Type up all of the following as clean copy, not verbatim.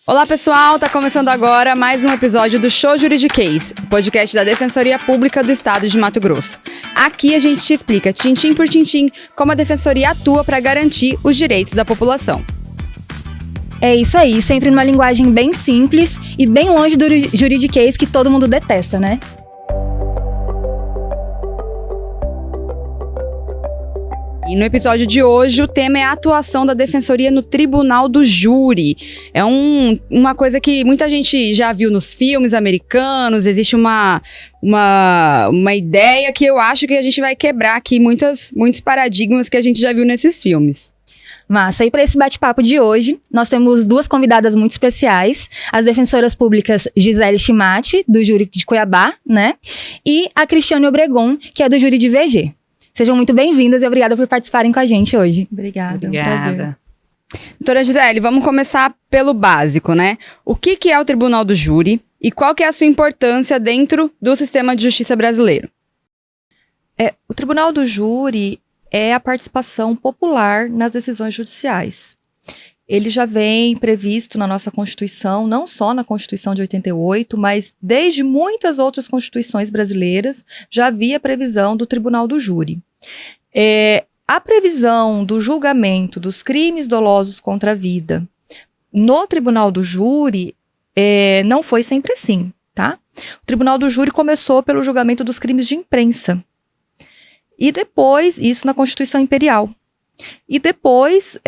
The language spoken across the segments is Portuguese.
Olá pessoal, tá começando agora mais um episódio do Show Juridiquês, o podcast da Defensoria Pública do Estado de Mato Grosso. Aqui a gente te explica, tintim por tintim, como a Defensoria atua para garantir os direitos da população. É isso aí, sempre numa linguagem bem simples e bem longe do juridiquês que todo mundo detesta, né? E no episódio de hoje, o tema é a atuação da Defensoria no Tribunal do Júri. É uma coisa que muita gente já viu nos filmes americanos, existe uma ideia que eu acho que a gente vai quebrar aqui muitos paradigmas que a gente já viu nesses filmes. Massa, e para esse bate-papo de hoje, nós temos duas convidadas muito especiais, as defensoras públicas Gisele Chimati, do Júri de Cuiabá, né? E a Cristiane Obregon, que é do Júri de VG. Sejam muito bem-vindas e obrigada por participarem com a gente hoje. Obrigada. É um prazer. Doutora Gisele, vamos começar pelo básico, né? O que é o Tribunal do Júri e qual que é a sua importância dentro do sistema de justiça brasileiro? O Tribunal do Júri é a participação popular nas decisões judiciais. Ele já vem previsto na nossa Constituição, não só na Constituição de 88, mas desde muitas outras constituições brasileiras já havia previsão do Tribunal do Júri. A previsão do julgamento dos crimes dolosos contra a vida no Tribunal do Júri não foi sempre assim, tá? O Tribunal do Júri começou pelo julgamento dos crimes de imprensa. E depois, isso na Constituição Imperial. E depois,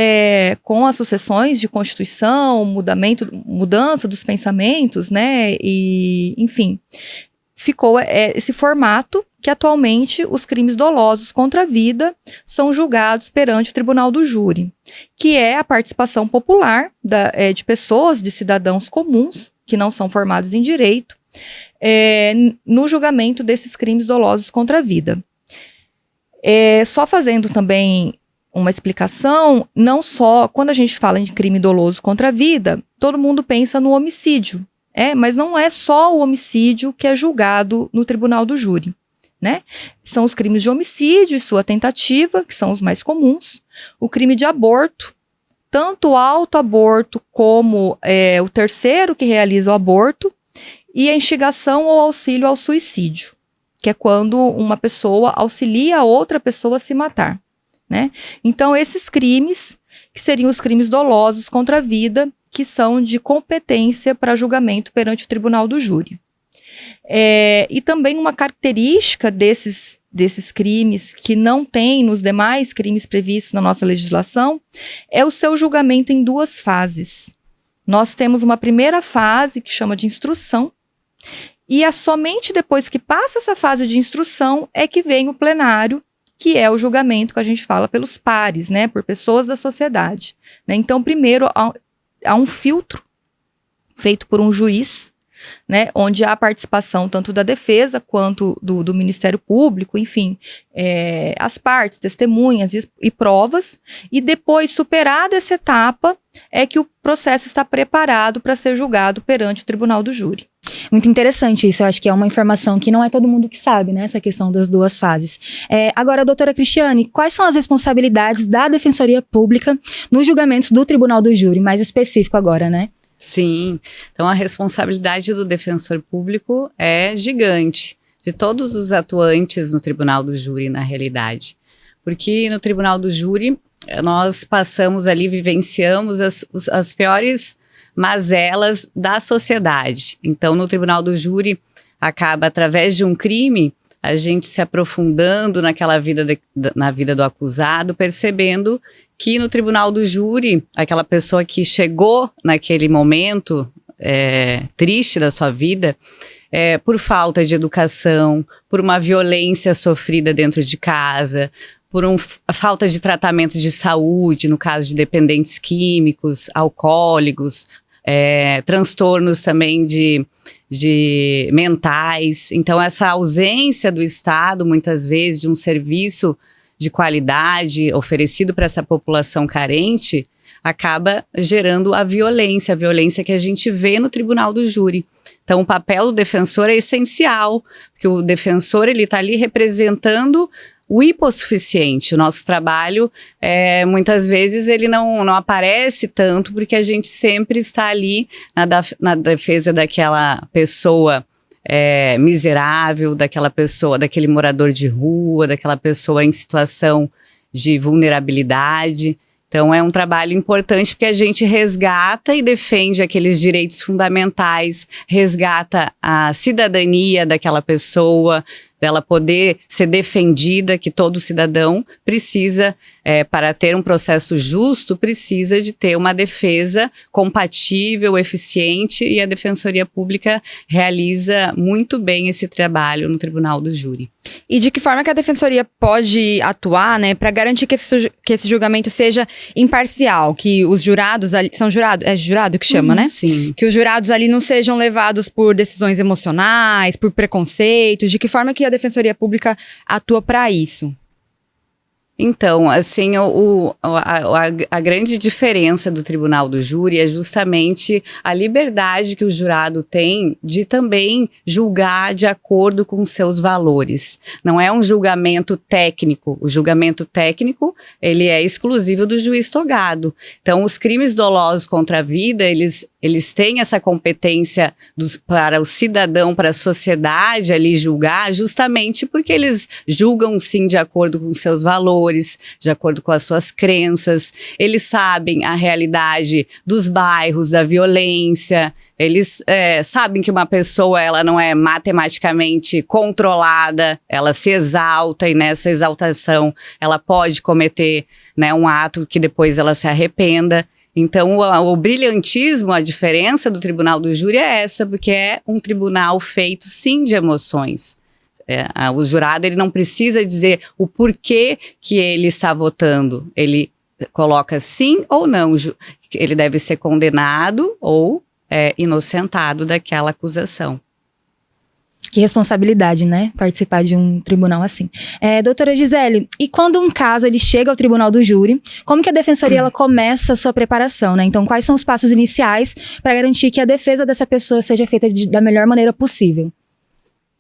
com as sucessões de Constituição, mudança dos pensamentos, né, e, enfim, ficou esse formato que atualmente os crimes dolosos contra a vida são julgados perante o Tribunal do Júri, que é a participação popular de pessoas, de cidadãos comuns, que não são formados em direito, no julgamento desses crimes dolosos contra a vida. Só fazendo também uma explicação, não só quando a gente fala de crime doloso contra a vida, todo mundo pensa no homicídio, mas não é só o homicídio que é julgado no Tribunal do Júri, né? São os crimes de homicídio e sua tentativa, que são os mais comuns, o crime de aborto, tanto o autoaborto como o terceiro que realiza o aborto, e a instigação ou auxílio ao suicídio, que é quando uma pessoa auxilia a outra pessoa a se matar, né? Então, esses crimes, que seriam os crimes dolosos contra a vida, que são de competência para julgamento perante o Tribunal do Júri. E também uma característica desses crimes que não tem nos demais crimes previstos na nossa legislação é o seu julgamento em duas fases. Nós temos uma primeira fase que chama de instrução, e é somente depois que passa essa fase de instrução é que vem o plenário, que é o julgamento que a gente fala pelos pares, né, por pessoas da sociedade, né? Então, primeiro, há um filtro feito por um juiz, né, onde há a participação tanto da defesa quanto do Ministério Público, enfim, as partes, testemunhas e provas, e depois, superada essa etapa, é que o processo está preparado para ser julgado perante o Tribunal do Júri. Muito interessante isso, eu acho que é uma informação que não é todo mundo que sabe, né, essa questão das duas fases. Agora, doutora Cristiane, quais são as responsabilidades da Defensoria Pública nos julgamentos do Tribunal do Júri, mais específico agora, né? Sim, então a responsabilidade do defensor público é gigante, de todos os atuantes no Tribunal do Júri, na realidade. Porque no Tribunal do Júri, nós passamos ali, vivenciamos as piores mazelas da sociedade. Então, no Tribunal do Júri, acaba, através de um crime, a gente se aprofundando naquela na vida do acusado, percebendo que no Tribunal do Júri, aquela pessoa que chegou naquele momento triste da sua vida, por falta de educação, por uma violência sofrida dentro de casa, por falta de tratamento de saúde, no caso de dependentes químicos, alcoólicos, transtornos também de mentais. Então, essa ausência do Estado, muitas vezes, de um serviço de qualidade oferecido para essa população carente, acaba gerando a violência que a gente vê no Tribunal do Júri. Então, o papel do defensor é essencial, porque o defensor ele está ali representando o hipossuficiente. O nosso trabalho, muitas vezes, ele não aparece tanto porque a gente sempre está ali na defesa daquela pessoa miserável, daquela pessoa, daquele morador de rua, daquela pessoa em situação de vulnerabilidade. Então, é um trabalho importante porque a gente resgata e defende aqueles direitos fundamentais, resgata a cidadania daquela pessoa, dela poder ser defendida, que todo cidadão precisa, para ter um processo justo, precisa de ter uma defesa compatível, eficiente, e a Defensoria Pública realiza muito bem esse trabalho no Tribunal do Júri. E de que forma que a Defensoria pode atuar, né, para garantir que esse julgamento seja imparcial, que os jurados ali, são jurados, é jurado que chama, né? Sim. Que os jurados ali não sejam levados por decisões emocionais, por preconceitos, de que forma que a Defensoria Pública atua para isso? Então, assim, a grande diferença do Tribunal do Júri é justamente a liberdade que o jurado tem de também julgar de acordo com seus valores. Não é um julgamento técnico. O julgamento técnico, ele é exclusivo do juiz togado. Então, os crimes dolosos contra a vida, eles têm essa competência para o cidadão, para a sociedade ali julgar, justamente porque eles julgam sim de acordo com seus valores, de acordo com as suas crenças. Eles sabem a realidade dos bairros, da violência. Eles sabem que uma pessoa, ela não é matematicamente controlada, ela se exalta e nessa exaltação ela pode cometer, né, um ato que depois ela se arrependa. Então, o brilhantismo, a diferença do Tribunal do Júri é essa, porque é um tribunal feito, sim, de emoções. O jurado, ele não precisa dizer o porquê que ele está votando. Ele coloca sim ou não. Ele deve ser condenado ou inocentado daquela acusação. Que responsabilidade, né? Participar de um tribunal assim. Doutora Gisele, e quando um caso ele chega ao Tribunal do Júri, como que a Defensoria ela começa a sua preparação, né? Então, quais são os passos iniciais para garantir que a defesa dessa pessoa seja feita da melhor maneira possível?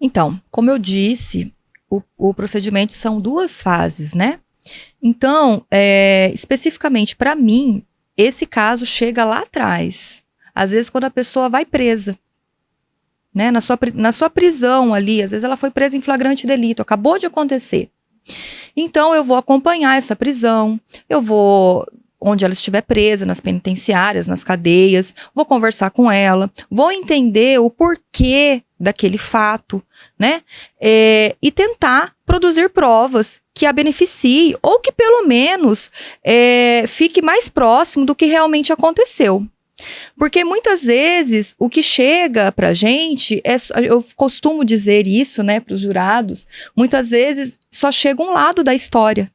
Então, como eu disse, o procedimento são 2 fases, né? Então, especificamente para mim, esse caso chega lá atrás. Às vezes, quando a pessoa vai presa, né? Na sua prisão ali, às vezes ela foi presa em flagrante delito, acabou de acontecer. Então, eu vou acompanhar essa prisão, eu vou onde ela estiver presa, nas penitenciárias, nas cadeias, vou conversar com ela, vou entender o porquê daquele fato, né? E tentar produzir provas que a beneficie ou que pelo menos fique mais próximo do que realmente aconteceu. Porque muitas vezes o que chega pra gente, eu costumo dizer isso, né, para os jurados, muitas vezes só chega um lado da história.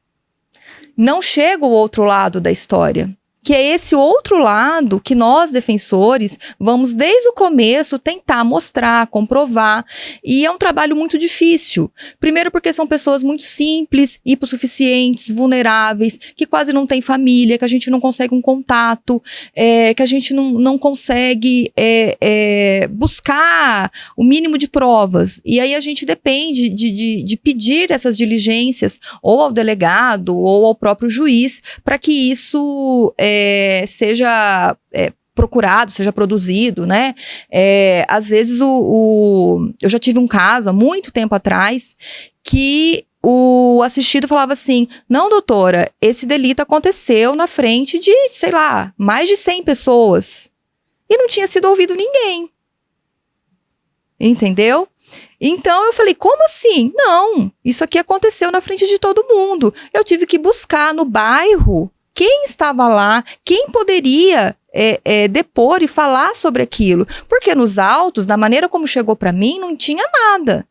Não chega o outro lado da história, que é esse outro lado que nós, defensores, vamos desde o começo tentar mostrar, comprovar, e é um trabalho muito difícil. Primeiro porque são pessoas muito simples, hipossuficientes, vulneráveis, que quase não têm família, que a gente não consegue um contato, que a gente não consegue buscar o mínimo de provas. E aí a gente depende de pedir essas diligências ou ao delegado ou ao próprio juiz para que isso seja procurado, seja produzido, né? Às vezes eu já tive um caso há muito tempo atrás que o assistido falava assim: não, doutora, esse delito aconteceu na frente de, sei lá, mais de 100 pessoas e não tinha sido ouvido ninguém. Entendeu? Então eu falei, como assim? Não, isso aqui aconteceu na frente de todo mundo. Eu tive que buscar no bairro quem estava lá, quem poderia depor e falar sobre aquilo. Porque nos autos, da maneira como chegou para mim, não tinha nada.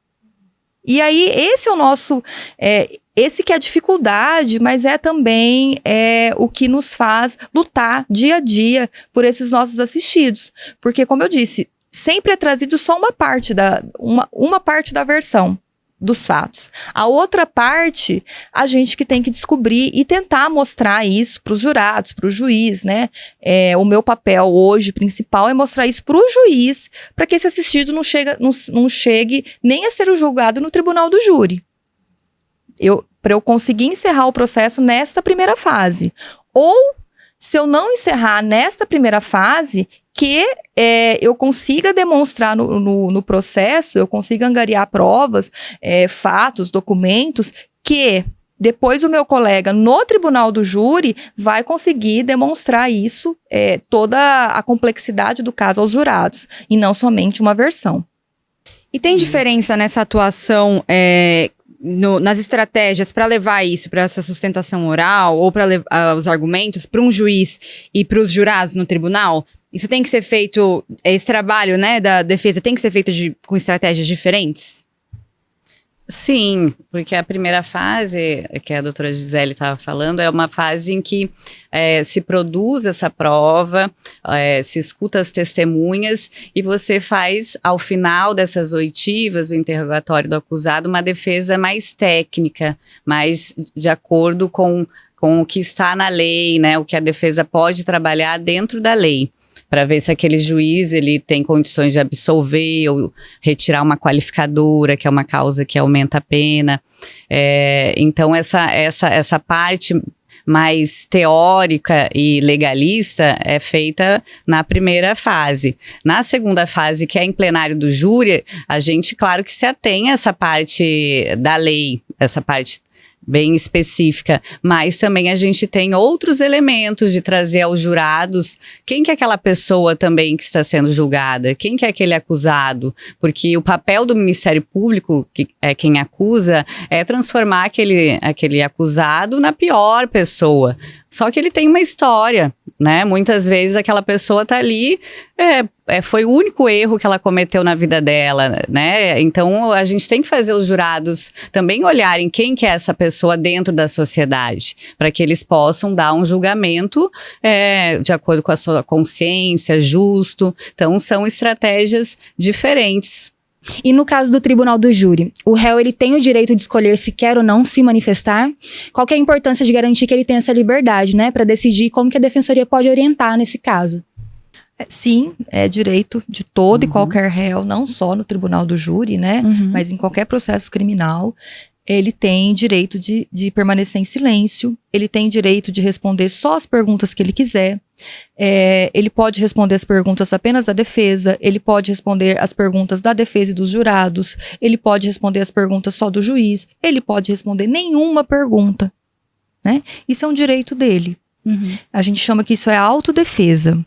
E aí, esse é o nosso... esse que é a dificuldade, mas é também o que nos faz lutar dia a dia por esses nossos assistidos. Porque, como eu disse, sempre é trazido só uma parte da versão dos fatos. A outra parte, a gente que tem que descobrir e tentar mostrar isso para os jurados, para o juiz, né? O meu papel hoje principal é mostrar isso para o juiz, para que esse assistido não chegue nem a ser julgado no Tribunal do Júri. para eu conseguir encerrar o processo nesta primeira fase. Ou, se eu não encerrar nesta primeira fase, que eu consiga demonstrar no processo, eu consiga angariar provas, fatos, documentos, que depois o meu colega no tribunal do júri vai conseguir demonstrar isso, toda a complexidade do caso aos jurados, e não somente uma versão. E tem diferença nessa atuação, nas estratégias para levar isso, para essa sustentação oral, ou para os argumentos, para um juiz e para os jurados no tribunal? Isso tem que ser feito, esse trabalho, né, da defesa tem que ser feito com estratégias diferentes? Sim, porque a primeira fase, que a doutora Gisele estava falando, é uma fase em que se produz essa prova, se escuta as testemunhas e você faz, ao final dessas oitivas, o interrogatório do acusado, uma defesa mais técnica, mais de acordo com o que está na lei, né, o que a defesa pode trabalhar dentro da lei, para ver se aquele juiz ele tem condições de absolver ou retirar uma qualificadora, que é uma causa que aumenta a pena. Então, essa parte mais teórica e legalista é feita na primeira fase. Na segunda fase, que é em plenário do júri, a gente, claro que se atém a essa parte da lei, essa parte bem específica, mas também a gente tem outros elementos de trazer aos jurados quem que é aquela pessoa também que está sendo julgada, quem que é aquele acusado, porque o papel do Ministério Público, que é quem acusa, é transformar aquele acusado na pior pessoa. Só que ele tem uma história, né? Muitas vezes aquela pessoa está ali, foi o único erro que ela cometeu na vida dela, né? Então a gente tem que fazer os jurados também olharem quem que é essa pessoa dentro da sociedade, para que eles possam dar um julgamento de acordo com a sua consciência, justo. Então são estratégias diferentes. E no caso do tribunal do júri, o réu ele tem o direito de escolher se quer ou não se manifestar? Qual que é a importância de garantir que ele tenha essa liberdade, né, para decidir como que a defensoria pode orientar nesse caso? Sim, é direito de todo e qualquer réu, não só no tribunal do júri, né, mas em qualquer processo criminal. Ele tem direito de permanecer em silêncio, ele tem direito de responder só as perguntas que ele quiser, ele pode responder as perguntas apenas da defesa, ele pode responder as perguntas da defesa e dos jurados, ele pode responder as perguntas só do juiz, ele pode responder nenhuma pergunta, né? Isso é um direito dele. A gente chama que isso é autodefesa.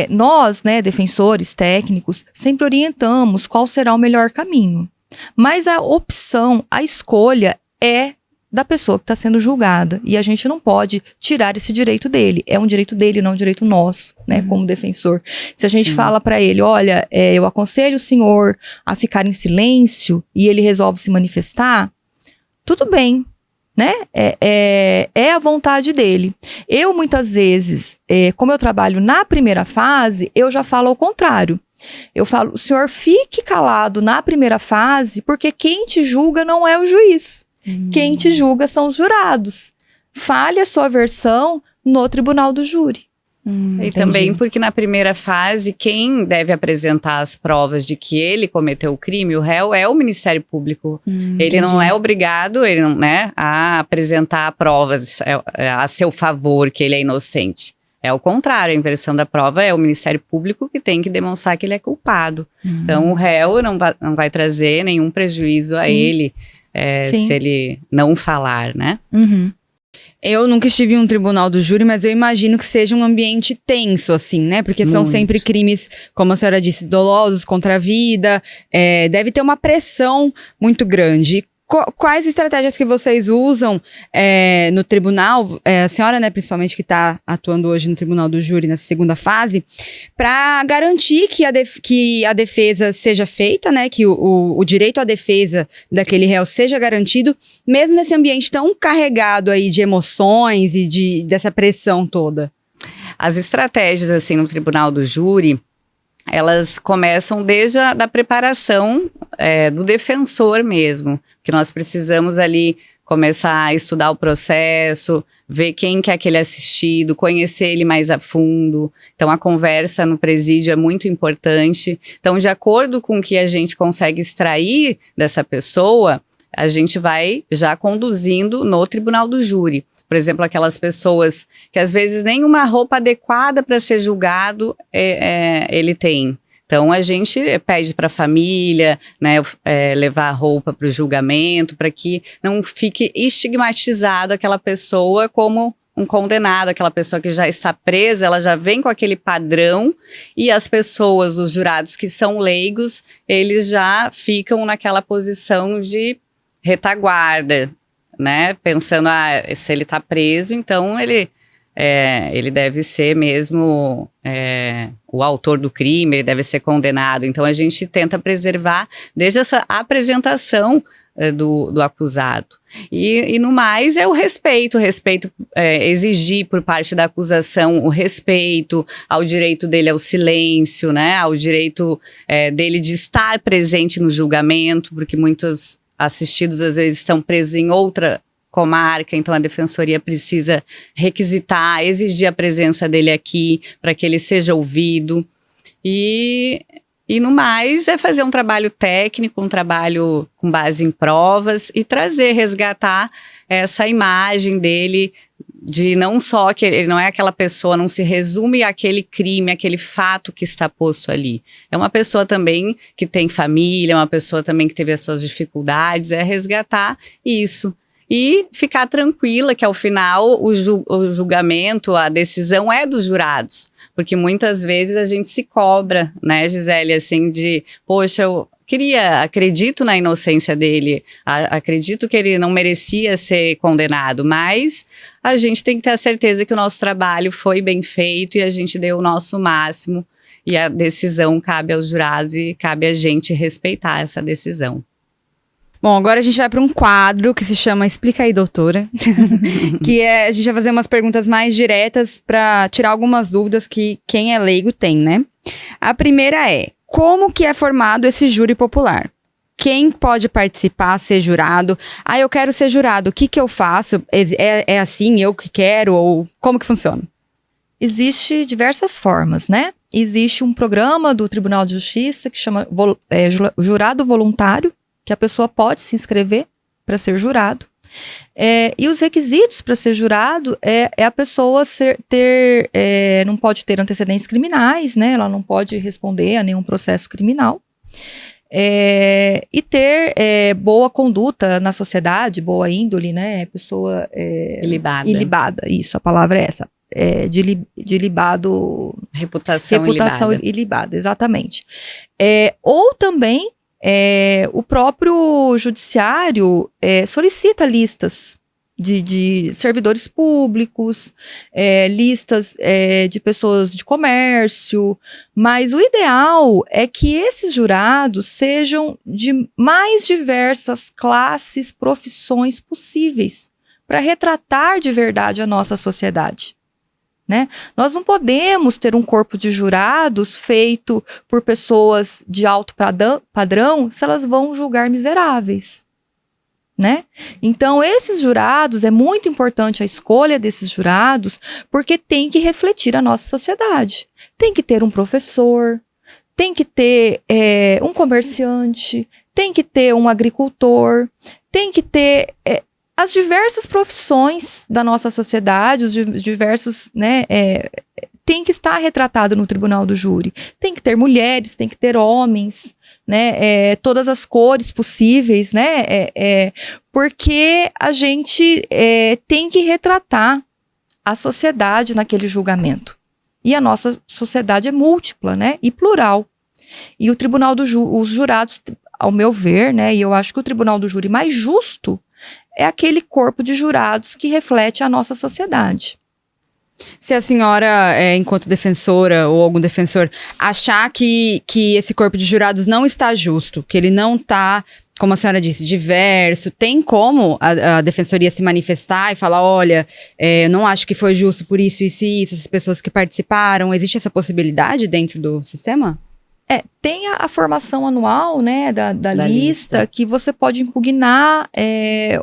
Nós, né, defensores, técnicos, sempre orientamos qual será o melhor caminho. Mas a opção, a escolha é da pessoa que está sendo julgada. E a gente não pode tirar esse direito dele. É um direito dele, não um direito nosso, né, como defensor. Se a gente fala para ele, olha, eu aconselho o senhor a ficar em silêncio e ele resolve se manifestar, tudo bem, né? É a vontade dele. Eu, muitas vezes, como eu trabalho na primeira fase, eu já falo ao contrário. Eu falo, o senhor fique calado na primeira fase, porque quem te julga não é o juiz. Quem te julga são os jurados. Fale a sua versão no tribunal do júri. E também porque na primeira fase, quem deve apresentar as provas de que ele cometeu o crime, o réu, é o Ministério Público. Ele não é obrigado, né, a apresentar provas a seu favor, que ele é inocente. É o contrário, a inversão da prova é o Ministério Público que tem que demonstrar que ele é culpado. Então, o réu não vai trazer nenhum prejuízo a ele se ele não falar, né? Eu nunca estive em um tribunal do júri, mas eu imagino que seja um ambiente tenso, assim, né? Porque são sempre crimes, como a senhora disse, dolosos contra a vida. Deve ter uma pressão muito grande. Quais estratégias que vocês usam no tribunal, a senhora, né, principalmente que está atuando hoje no tribunal do júri nessa segunda fase, para garantir que a defesa seja feita, né, que o direito à defesa daquele réu seja garantido, mesmo nesse ambiente tão carregado aí de emoções e dessa pressão toda? As estratégias, assim, no tribunal do júri, elas começam desde a preparação do defensor mesmo, que nós precisamos ali começar a estudar o processo, ver quem que é aquele assistido, conhecer ele mais a fundo. Então, a conversa no presídio é muito importante. Então, de acordo com o que a gente consegue extrair dessa pessoa, a gente vai já conduzindo no tribunal do júri. Por exemplo, aquelas pessoas que às vezes nem uma roupa adequada para ser julgado ele tem. Então, a gente pede para a família, né, levar a roupa para o julgamento, para que não fique estigmatizado aquela pessoa como um condenado, aquela pessoa que já está presa, ela já vem com aquele padrão, e as pessoas, os jurados que são leigos, eles já ficam naquela posição de retaguarda, né, pensando, se ele está preso, então ele deve ser mesmo o autor do crime, ele deve ser condenado. Então a gente tenta preservar desde essa apresentação do acusado. E no mais é o respeito, exigir por parte da acusação o respeito ao direito dele ao silêncio, né, ao direito dele de estar presente no julgamento, porque muitos assistidos às vezes estão presos em outra comarca, então a defensoria precisa requisitar, exigir a presença dele aqui para que ele seja ouvido. E no mais é fazer um trabalho técnico, um trabalho com base em provas e resgatar essa imagem dele de não só que ele não é aquela pessoa, não se resume àquele crime, àquele fato que está posto ali. É uma pessoa também que tem família, uma pessoa também que teve as suas dificuldades, resgatar isso. E ficar tranquila que ao final o julgamento, a decisão é dos jurados. Porque muitas vezes a gente se cobra, né, Gisele, assim, de, poxa, eu acredito na inocência dele, acredito que ele não merecia ser condenado, mas a gente tem que ter a certeza que o nosso trabalho foi bem feito e a gente deu o nosso máximo, e a decisão cabe aos jurados e cabe a gente respeitar essa decisão. Bom, agora a gente vai para um quadro que se chama Explica aí, doutora. A gente vai fazer umas perguntas mais diretas para tirar algumas dúvidas que quem é leigo tem, né? A primeira é, como que é formado esse júri popular? Quem pode participar, ser jurado? Eu quero ser jurado, o que eu faço? É assim, eu que quero? Ou como que funciona? Existe diversas formas, né? Existe um programa do Tribunal de Justiça que chama Jurado Voluntário, que a pessoa pode se inscrever para ser jurado. E os requisitos para ser jurado é a pessoa não pode ter antecedentes criminais, né? Ela não pode responder a nenhum processo criminal. E ter boa conduta na sociedade, boa índole, né? Pessoa ilibada, isso, a palavra é essa. De libado... Reputação ilibada, exatamente. Ou também... o próprio judiciário solicita listas de servidores públicos, listas de pessoas de comércio, mas o ideal é que esses jurados sejam de mais diversas classes, profissões possíveis, para retratar de verdade a nossa sociedade. Né? Nós não podemos ter um corpo de jurados feito por pessoas de alto padrão se elas vão julgar miseráveis, né? Então, esses jurados, é muito importante a escolha desses jurados, porque tem que refletir a nossa sociedade. Tem que ter um professor, tem que ter um comerciante, tem que ter um agricultor, tem que ter... as diversas profissões da nossa sociedade, os diversos, né, tem que estar retratado no tribunal do júri. Tem que ter mulheres, tem que ter homens, né, todas as cores possíveis, né, porque a gente tem que retratar a sociedade naquele julgamento. E a nossa sociedade é múltipla, né, e plural. E o tribunal os jurados, ao meu ver, né, e eu acho que o tribunal do júri mais justo é aquele corpo de jurados que reflete a nossa sociedade. Se a senhora, enquanto defensora ou algum defensor, achar que esse corpo de jurados não está justo, que ele não está, como a senhora disse, diverso, tem como a defensoria se manifestar e falar, olha, não acho que foi justo por isso, isso e isso, essas pessoas que participaram, existe essa possibilidade dentro do sistema? Tem a formação anual, né, da lista, que você pode impugnar,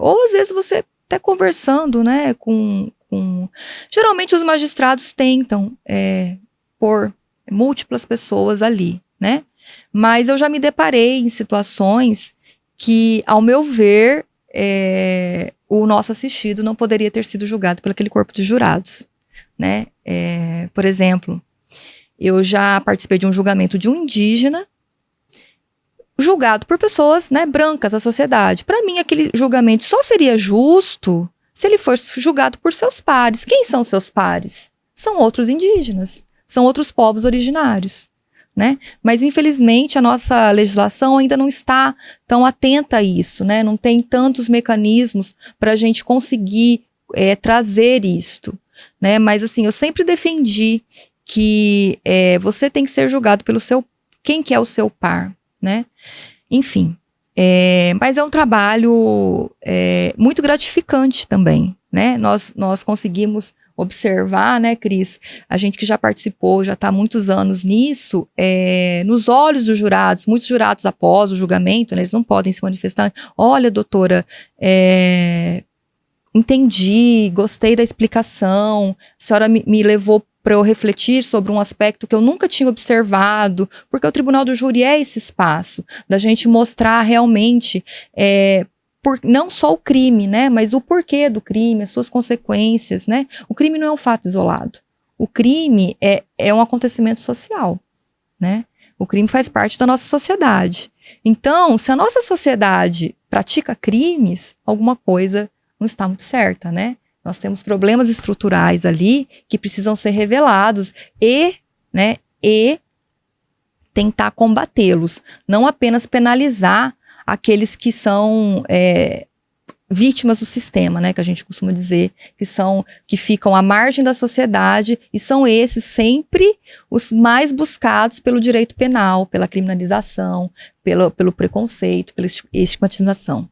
ou às vezes você até conversando, né, geralmente os magistrados tentam pôr múltiplas pessoas ali, né, mas eu já me deparei em situações que, ao meu ver, o nosso assistido não poderia ter sido julgado por aquele corpo de jurados, né? Por exemplo, eu já participei de um julgamento de um indígena julgado por pessoas, né, brancas da sociedade. Para mim, aquele julgamento só seria justo se ele fosse julgado por seus pares. Quem são seus pares? São outros indígenas, são outros povos originários, né? Mas, infelizmente, a nossa legislação ainda não está tão atenta a isso, né? Não tem tantos mecanismos para a gente conseguir trazer isto, né? Mas, assim, eu sempre defendi que você tem que ser julgado pelo quem que é o seu par, né? Enfim, mas é um trabalho muito gratificante também, né? Nós conseguimos observar, né, Cris? A gente que já participou, já está há muitos anos nisso, nos olhos dos jurados, muitos jurados após o julgamento, né, eles não podem se manifestar. Olha, doutora, entendi, gostei da explicação, a senhora me levou para eu refletir sobre um aspecto que eu nunca tinha observado, porque o Tribunal do Júri é esse espaço da gente mostrar realmente não só o crime, né, mas o porquê do crime, as suas consequências, né? O crime não é um fato isolado. O crime é um acontecimento social, né? O crime faz parte da nossa sociedade. Então, se a nossa sociedade pratica crimes, alguma coisa não está muito certa, né? Nós temos problemas estruturais ali que precisam ser revelados e tentar combatê-los. Não apenas penalizar aqueles que são vítimas do sistema, né? Que a gente costuma dizer que ficam à margem da sociedade e são esses sempre os mais buscados pelo direito penal, pela criminalização, pelo preconceito, pela estigmatização.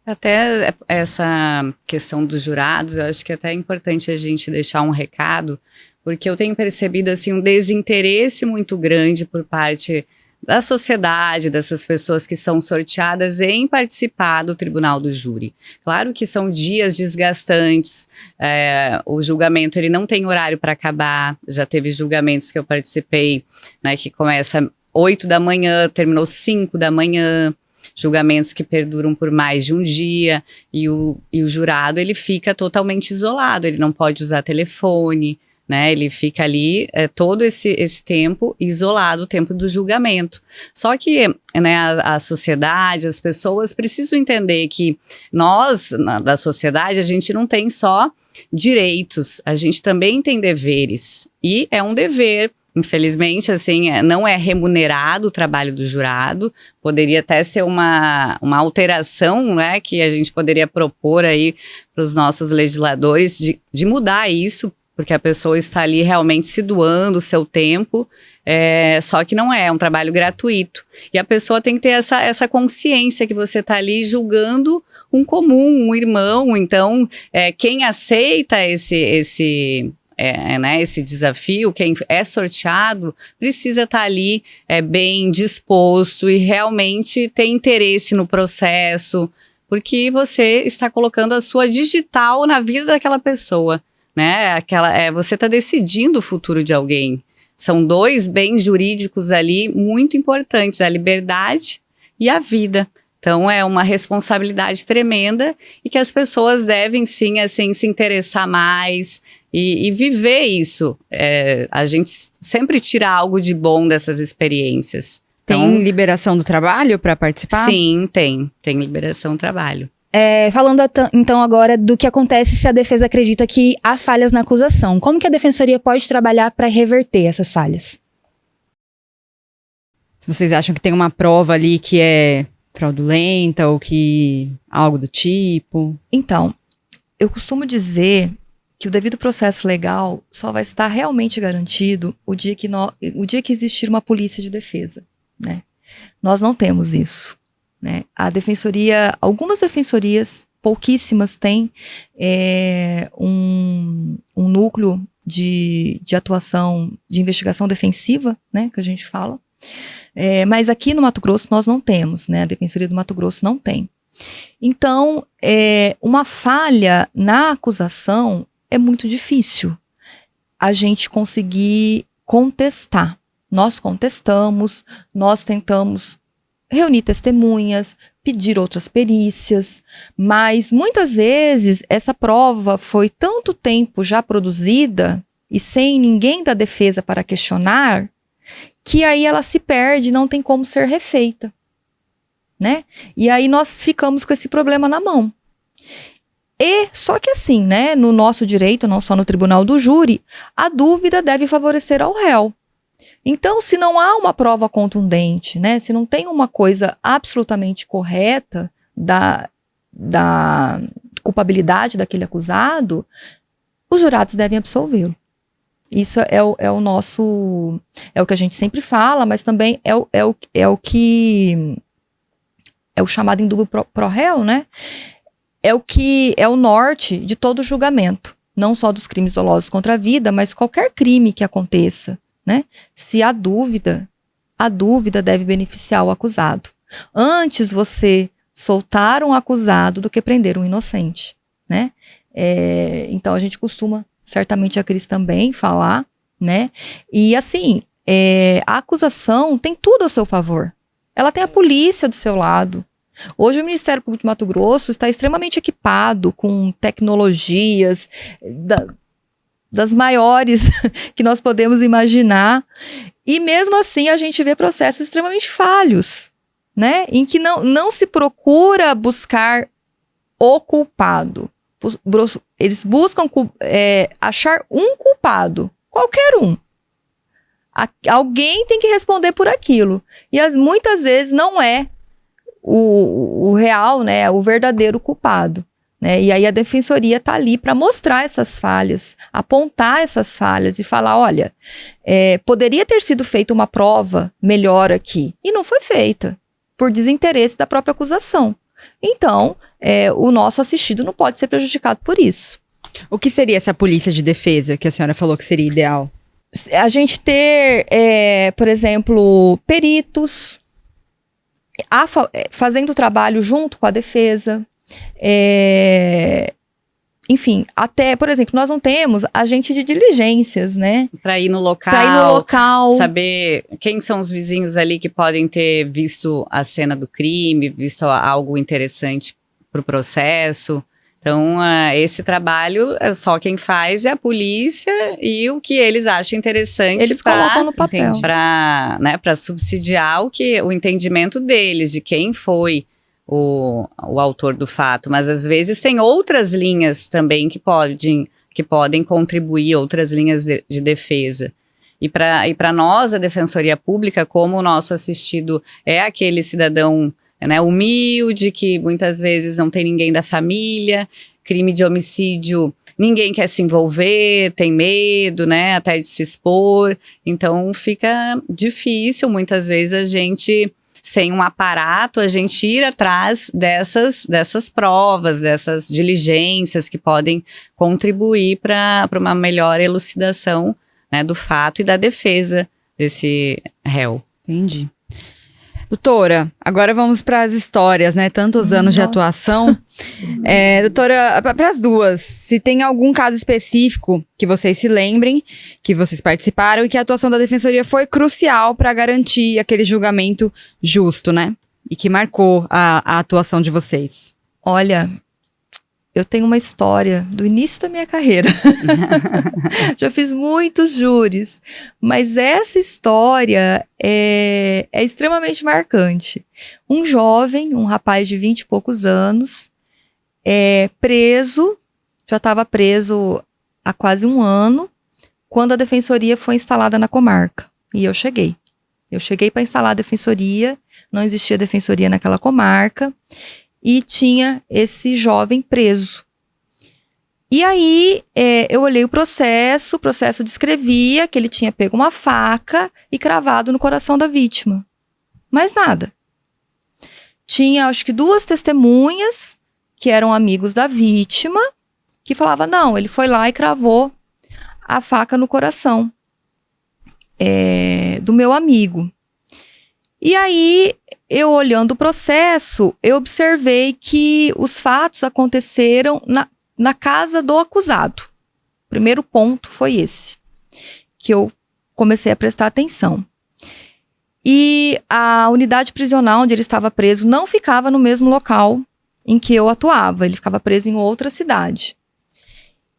Até essa questão dos jurados, eu acho que até é importante a gente deixar um recado, porque eu tenho percebido assim, um desinteresse muito grande por parte da sociedade, dessas pessoas que são sorteadas em participar do Tribunal do Júri. Claro que são dias desgastantes, o julgamento ele não tem horário para acabar, já teve julgamentos que eu participei, né, que começa 8 da manhã, terminou 5 da manhã, julgamentos que perduram por mais de um dia, e o jurado ele fica totalmente isolado, ele não pode usar telefone, né, ele fica ali todo esse tempo isolado, o tempo do julgamento. Só que, né, a sociedade, as pessoas precisam entender que nós, da sociedade, a gente não tem só direitos, a gente também tem deveres, e é um dever. Infelizmente, assim, não é remunerado o trabalho do jurado, poderia até ser uma alteração, né, que a gente poderia propor aí para os nossos legisladores de mudar isso, porque a pessoa está ali realmente se doando o seu tempo, só que não é um trabalho gratuito. E a pessoa tem que ter essa consciência que você está ali julgando um comum, um irmão. Então, quem aceita esse desafio, quem é sorteado, precisa estar ali bem disposto e realmente ter interesse no processo, porque você está colocando a sua digital na vida daquela pessoa, né? Você está decidindo o futuro de alguém. São dois bens jurídicos ali muito importantes, a liberdade e a vida. Então, é uma responsabilidade tremenda e que as pessoas devem, sim, assim, se interessar mais e viver isso. A gente sempre tira algo de bom dessas experiências. Tem Então, liberação do trabalho para participar? Sim, tem liberação do trabalho. Falando então agora do que acontece se a defesa acredita que há falhas na acusação. Como que a defensoria pode trabalhar para reverter essas falhas? Se vocês acham que tem uma prova ali que é fraudulenta ou que algo do tipo? Então, eu costumo dizer que o devido processo legal só vai estar realmente garantido o dia que existir uma polícia de defesa, né? Nós não temos isso, né? A defensoria, algumas defensorias, pouquíssimas, têm um núcleo de atuação, de investigação defensiva, né, que a gente fala. Mas aqui no Mato Grosso nós não temos, né? A Defensoria do Mato Grosso não tem. Então, uma falha na acusação é muito difícil a gente conseguir contestar. Nós contestamos, nós tentamos reunir testemunhas, pedir outras perícias, mas muitas vezes essa prova foi tanto tempo já produzida e sem ninguém da defesa para questionar, que aí ela se perde e não tem como ser refeita, né? E aí nós ficamos com esse problema na mão. E só que assim, né, no nosso direito, não só no tribunal do júri, a dúvida deve favorecer ao réu. Então, se não há uma prova contundente, né, se não tem uma coisa absolutamente correta da culpabilidade daquele acusado, os jurados devem absolvê-lo. Isso é o nosso, é o que a gente sempre fala, mas também é o que é o chamado indúbio pro réu, né? É o que é o norte de todo julgamento, não só dos crimes dolosos contra a vida, mas qualquer crime que aconteça, né? Se há dúvida, a dúvida deve beneficiar o acusado. Antes você soltar um acusado do que prender um inocente, né? Então a gente costuma, certamente a Cris também, falar, né? E assim, a acusação tem tudo ao seu favor. Ela tem a polícia do seu lado. Hoje o Ministério Público de Mato Grosso está extremamente equipado com tecnologias das maiores que nós podemos imaginar. E mesmo assim a gente vê processos extremamente falhos, né? Em que não se procura buscar o culpado. Eles buscam achar um culpado, qualquer um. Alguém tem que responder por aquilo. E muitas vezes não é o real, né, o verdadeiro culpado, né? E aí a defensoria está ali para mostrar essas falhas, apontar essas falhas e falar, olha, poderia ter sido feita uma prova melhor aqui, e não foi feita, por desinteresse da própria acusação. Então, o nosso assistido não pode ser prejudicado por isso. O que seria essa polícia de defesa que a senhora falou que seria ideal? A gente ter, por exemplo, peritos fazendo o trabalho junto com a defesa. Enfim, até, por exemplo, nós não temos agente de diligências, né? Para ir no local, saber quem são os vizinhos ali que podem ter visto a cena do crime, visto algo interessante para o processo. Então, esse trabalho, só quem faz é a polícia e o que eles acham interessante. Eles colocam no papel. Para subsidiar o entendimento deles, de quem foi o autor do fato. Mas, às vezes, tem outras linhas também que podem contribuir, outras linhas de defesa. E para nós, a Defensoria Pública, como o nosso assistido é aquele cidadão, né, humilde, que muitas vezes não tem ninguém da família, crime de homicídio, ninguém quer se envolver, tem medo, né, até de se expor, então fica difícil muitas vezes a gente, sem um aparato, a gente ir atrás dessas provas, dessas diligências que podem contribuir para uma melhor elucidação, né, do fato e da defesa desse réu. Entendi. Doutora, agora vamos para as histórias, né? Tantos anos de atuação. Doutora, para as duas, se tem algum caso específico que vocês se lembrem, que vocês participaram e que a atuação da Defensoria foi crucial para garantir aquele julgamento justo, né? E que marcou a atuação de vocês. Olha, eu tenho uma história do início da minha carreira. Já fiz muitos júris, mas essa história é extremamente marcante. Um jovem, um rapaz de 20 e poucos anos, preso, já estava preso há quase um ano, quando a defensoria foi instalada na comarca. E eu cheguei. Eu cheguei para instalar a defensoria, não existia defensoria naquela comarca, e tinha esse jovem preso. E aí, eu olhei o processo descrevia que ele tinha pego uma faca e cravado no coração da vítima. Mais nada. Tinha, acho que 2 testemunhas, que eram amigos da vítima, que falavam, não, ele foi lá e cravou a faca no coração do meu amigo. E aí, eu olhando o processo, eu observei que os fatos aconteceram na casa do acusado. O primeiro ponto foi esse, que eu comecei a prestar atenção. E a unidade prisional onde ele estava preso não ficava no mesmo local em que eu atuava, ele ficava preso em outra cidade.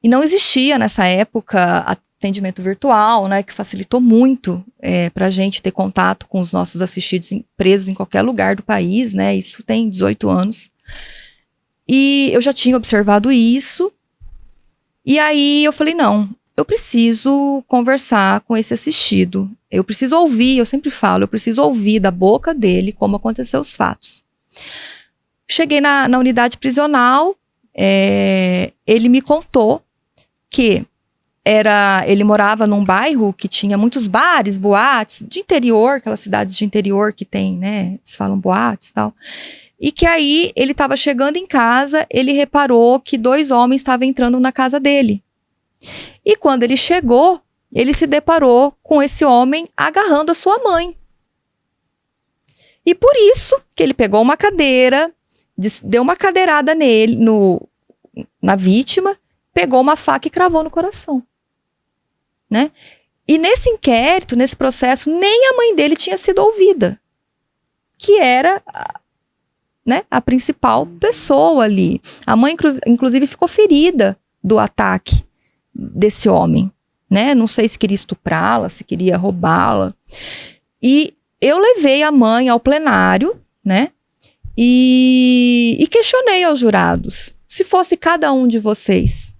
E não existia nessa época atendimento virtual, né, que facilitou muito para a gente ter contato com os nossos assistidos presos em qualquer lugar do país, né, isso tem 18 anos. E eu já tinha observado isso, e aí eu falei, não, eu preciso conversar com esse assistido, eu preciso ouvir, eu sempre falo, eu preciso ouvir da boca dele como aconteceu os fatos. Cheguei na unidade prisional, ele me contou que ele morava num bairro que tinha muitos bares, boates, de interior, aquelas cidades de interior que tem, né, eles falam boates e tal. E que aí ele estava chegando em casa, ele reparou que 2 homens estavam entrando na casa dele. E quando ele chegou, ele se deparou com esse homem agarrando a sua mãe. E por isso que ele pegou uma cadeira, deu uma cadeirada nele, na vítima, pegou uma faca e cravou no coração, né? E nesse inquérito, nesse processo, nem a mãe dele tinha sido ouvida, que era, né, a principal pessoa ali. A mãe, inclusive, ficou ferida do ataque desse homem, né? Não sei se queria estuprá-la, se queria roubá-la. E eu levei a mãe ao plenário, né? E questionei aos jurados, se fosse cada um de vocês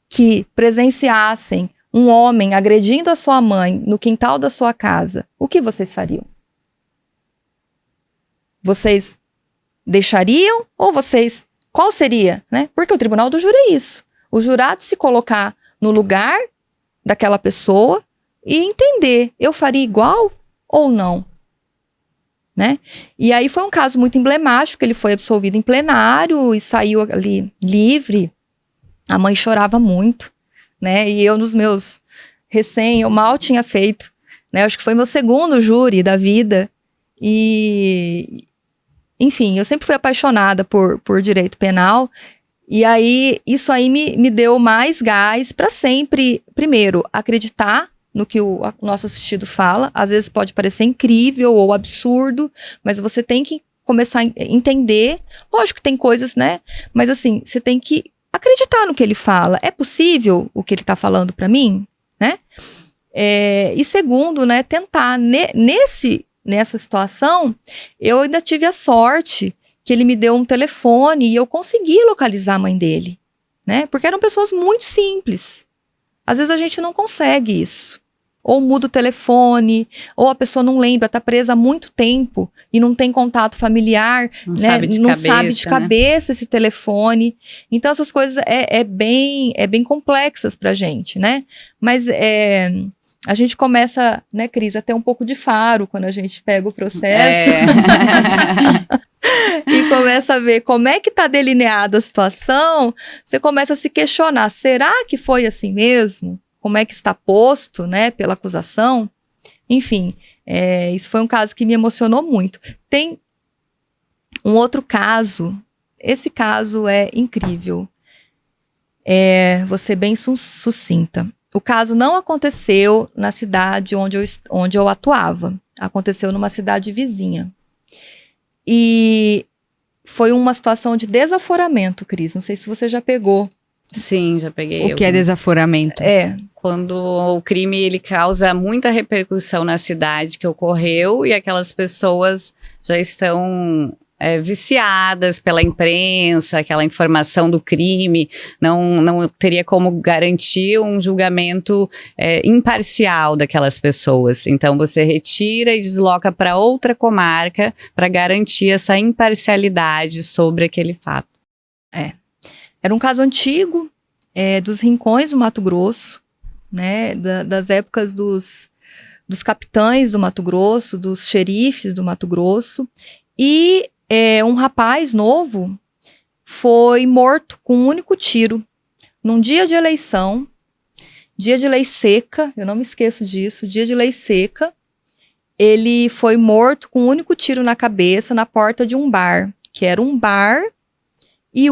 que presenciassem um homem agredindo a sua mãe no quintal da sua casa, o que vocês fariam? Vocês deixariam ou vocês... Qual seria, né? Porque o tribunal do júri é isso. O jurado se colocar no lugar daquela pessoa e entender, eu faria igual ou não? Né? E aí foi um caso muito emblemático, ele foi absolvido em plenário e saiu ali livre. A mãe chorava muito, né? E eu nos meus eu mal tinha feito, né? Acho que foi meu segundo júri da vida. E, enfim, eu sempre fui apaixonada por direito penal. E aí, isso aí me deu mais gás para sempre, primeiro, acreditar no que o nosso assistido fala. Às vezes pode parecer incrível ou absurdo, mas você tem que começar a entender. Lógico que tem coisas, né? Mas assim, você tem que acreditar no que ele fala. É possível o que ele está falando para mim, né? E segundo, né, tentar. Nessa situação, eu ainda tive a sorte que ele me deu um telefone e eu consegui localizar a mãe dele, né? Porque eram pessoas muito simples. Às vezes a gente não consegue isso. Ou muda o telefone, ou a pessoa não lembra, tá presa há muito tempo e não tem contato familiar, não né? sabe de não cabeça, sabe de cabeça, né, esse telefone. Então essas coisas é bem complexas pra gente, né? Mas a gente começa, né, Cris, a ter um pouco de faro quando a gente pega o processo. E começa a ver como é que está delineada a situação, você começa a se questionar, será que foi assim mesmo? Como é que está posto, né, pela acusação? Enfim, isso foi um caso que me emocionou muito. Tem um outro caso, esse caso é incrível, vou ser bem sucinta. O caso não aconteceu na cidade onde eu atuava, aconteceu numa cidade vizinha. E foi uma situação de desaforamento, Cris. Não sei se você já pegou. Sim, já peguei. O que é desaforamento? Quando o crime ele causa muita repercussão na cidade que ocorreu e aquelas pessoas já estão viciadas pela imprensa, aquela informação do crime, não teria como garantir um julgamento imparcial daquelas pessoas. Então você retira e desloca para outra comarca para garantir essa imparcialidade sobre aquele fato. Era um caso antigo, dos Rincões do Mato Grosso, né, das épocas dos capitães do Mato Grosso, dos xerifes do Mato Grosso, e um rapaz novo foi morto com um único tiro, num dia de eleição, dia de lei seca, eu não me esqueço disso, dia de lei seca, ele foi morto com um único tiro na cabeça, na porta de um bar, que era um bar e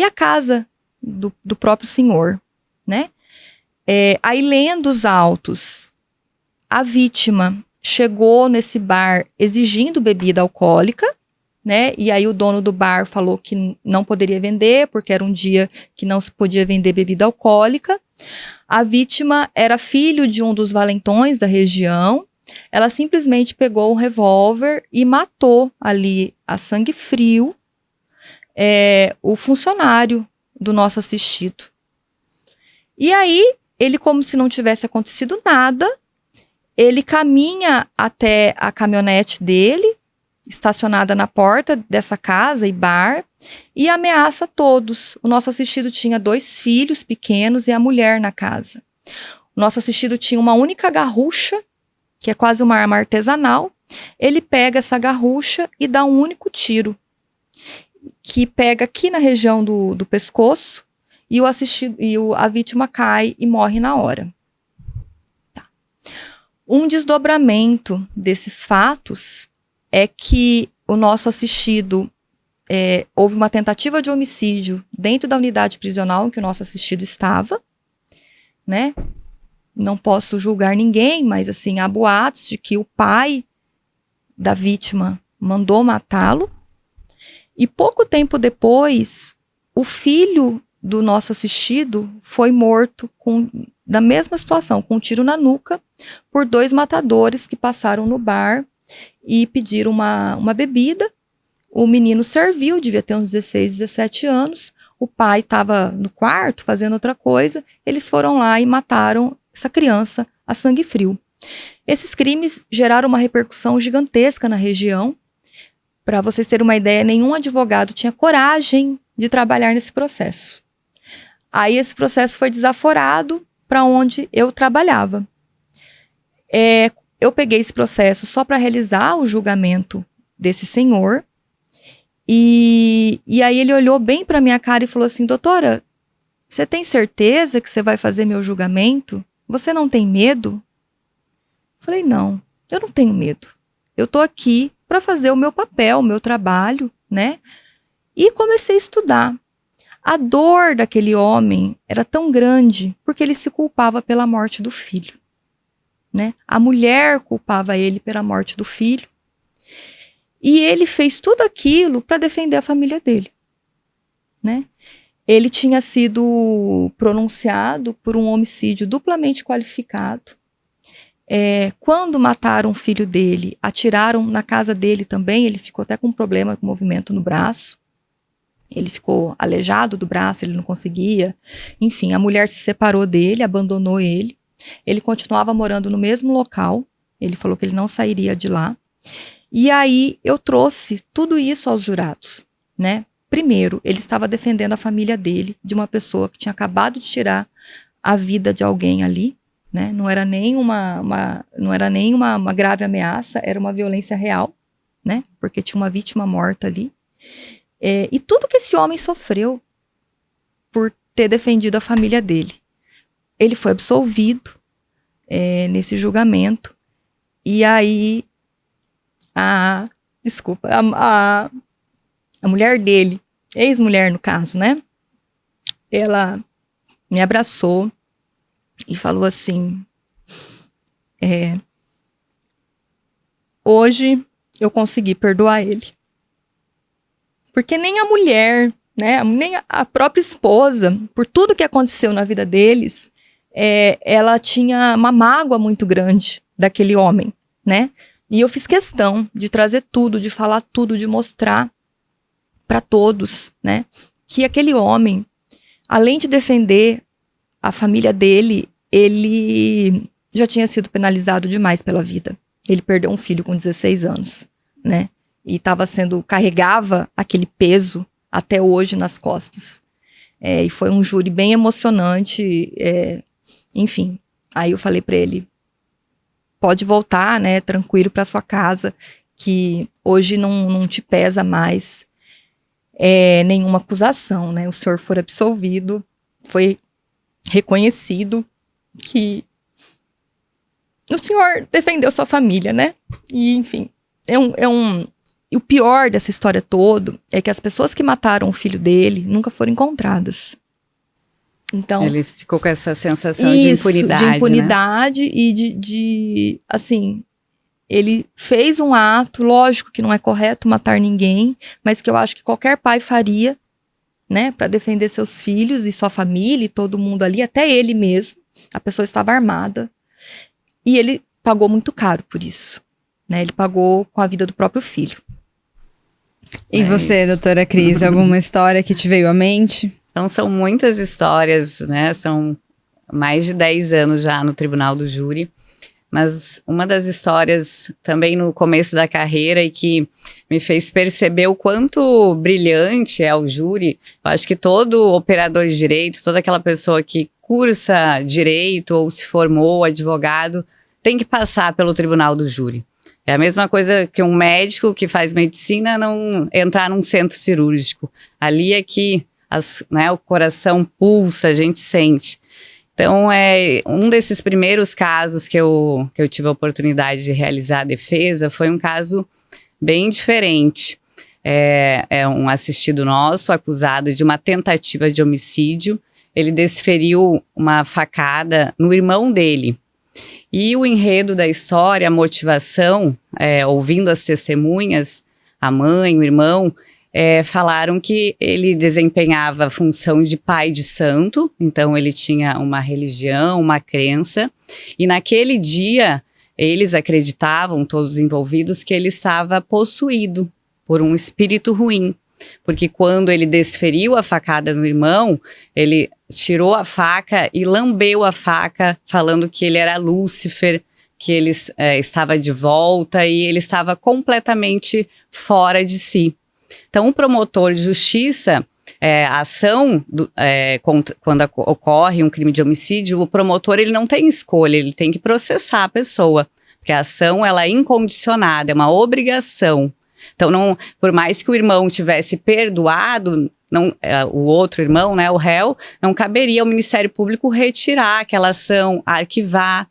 a casa do próprio senhor, né? Aí lendo os autos, a vítima, chegou nesse bar exigindo bebida alcoólica, né? E aí o dono do bar falou que não poderia vender, porque era um dia que não se podia vender bebida alcoólica. A vítima era filho de um dos valentões da região. Ela simplesmente pegou um revólver e matou ali a sangue frio o funcionário do nosso assistido. E aí, ele, como se não tivesse acontecido nada, ele caminha até a caminhonete dele, estacionada na porta dessa casa e bar, e ameaça todos. O nosso assistido tinha 2 filhos pequenos e a mulher na casa. O nosso assistido tinha uma única garrucha, que é quase uma arma artesanal. Ele pega essa garrucha e dá um único tiro, que pega aqui na região do pescoço, e a vítima cai e morre na hora. Tá. Um desdobramento desses fatos é que o nosso assistido, houve uma tentativa de homicídio dentro da unidade prisional em que o nosso assistido estava, né? Não posso julgar ninguém, mas assim, há boatos de que o pai da vítima mandou matá-lo. E pouco tempo depois, o filho do nosso assistido foi morto da mesma situação, com um tiro na nuca, por 2 matadores que passaram no bar e pediram uma bebida. O menino serviu, devia ter uns 16, 17 anos. O pai estava no quarto fazendo outra coisa. Eles foram lá e mataram essa criança a sangue frio. Esses crimes geraram uma repercussão gigantesca na região. Para vocês terem uma ideia, nenhum advogado tinha coragem de trabalhar nesse processo. Aí esse processo foi desaforado para onde eu trabalhava. Eu peguei esse processo só para realizar o julgamento desse senhor. E aí ele olhou bem para minha cara e falou assim: doutora, você tem certeza que você vai fazer meu julgamento? Você não tem medo? Falei, não, eu não tenho medo. Eu tô aqui para fazer o meu papel, o meu trabalho, né? E comecei a estudar. A dor daquele homem era tão grande porque ele se culpava pela morte do filho, né? A mulher culpava ele pela morte do filho. E ele fez tudo aquilo para defender a família dele, né? Ele tinha sido pronunciado por um homicídio duplamente qualificado. Quando mataram o filho dele, atiraram na casa dele também. Ele ficou até com um problema com movimento no braço. Ele ficou aleijado do braço, ele não conseguia. Enfim, a mulher se separou dele, abandonou ele. Ele continuava morando no mesmo local. Ele falou que ele não sairia de lá. E aí eu trouxe tudo isso aos jurados, né? Primeiro, ele estava defendendo a família dele, de uma pessoa que tinha acabado de tirar a vida de alguém ali, né? Não era nem uma grave ameaça, era uma violência real, né? Porque tinha uma vítima morta ali. E tudo que esse homem sofreu por ter defendido a família dele. Ele foi absolvido nesse julgamento. E aí, a mulher dele, ex-mulher no caso, né? Ela me abraçou e falou assim: hoje eu consegui perdoar ele. Porque nem a mulher, né, nem a própria esposa, por tudo que aconteceu na vida deles, ela tinha uma mágoa muito grande daquele homem, né? E eu fiz questão de trazer tudo, de falar tudo, de mostrar para todos, né, que aquele homem, além de defender a família dele, ele já tinha sido penalizado demais pela vida. Ele perdeu um filho com 16 anos, né? E carregava aquele peso até hoje nas costas. E foi um júri bem emocionante, enfim. Aí eu falei para ele: pode voltar, né, tranquilo para sua casa, que hoje não te pesa mais nenhuma acusação, né? O senhor foi absolvido, foi reconhecido que o senhor defendeu sua família, né? E, enfim, E o pior dessa história toda é que as pessoas que mataram o filho dele nunca foram encontradas. Então, ele ficou com essa sensação de impunidade, de impunidade, né? E assim, ele fez um ato, lógico que não é correto matar ninguém, mas que eu acho que qualquer pai faria, né, para defender seus filhos e sua família e todo mundo ali, até ele mesmo. A pessoa estava armada e ele pagou muito caro por isso, né? Ele pagou com a vida do próprio filho. E você, doutora Cris, alguma história que te veio à mente? Então, são muitas histórias, né? São mais de 10 anos já no Tribunal do Júri. Mas uma das histórias também no começo da carreira e que me fez perceber o quanto brilhante é o júri. Eu acho que todo operador de direito, toda aquela pessoa que cursa direito ou se formou advogado, tem que passar pelo Tribunal do Júri. É a mesma coisa que um médico que faz medicina não entrar num centro cirúrgico. Ali é que o coração pulsa, a gente sente. Então, um desses primeiros casos que eu tive a oportunidade de realizar a defesa foi um caso bem diferente. É um assistido nosso, acusado de uma tentativa de homicídio. Ele desferiu uma facada no irmão dele. E o enredo da história, a motivação, ouvindo as testemunhas, a mãe, o irmão, falaram que ele desempenhava a função de pai de santo, então ele tinha uma religião, uma crença, e naquele dia eles acreditavam, todos os envolvidos, que ele estava possuído por um espírito ruim, porque quando ele desferiu a facada no irmão, ele tirou a faca e lambeu a faca, falando que ele era Lúcifer, que ele estava de volta e ele estava completamente fora de si. Então, o promotor de justiça, a ação, quando ocorre um crime de homicídio, o promotor ele não tem escolha, ele tem que processar a pessoa, porque a ação ela é incondicionada, é uma obrigação. Então, por mais que o irmão tivesse perdoado, o outro irmão, né, o réu, não caberia ao Ministério Público retirar aquela ação, arquivar.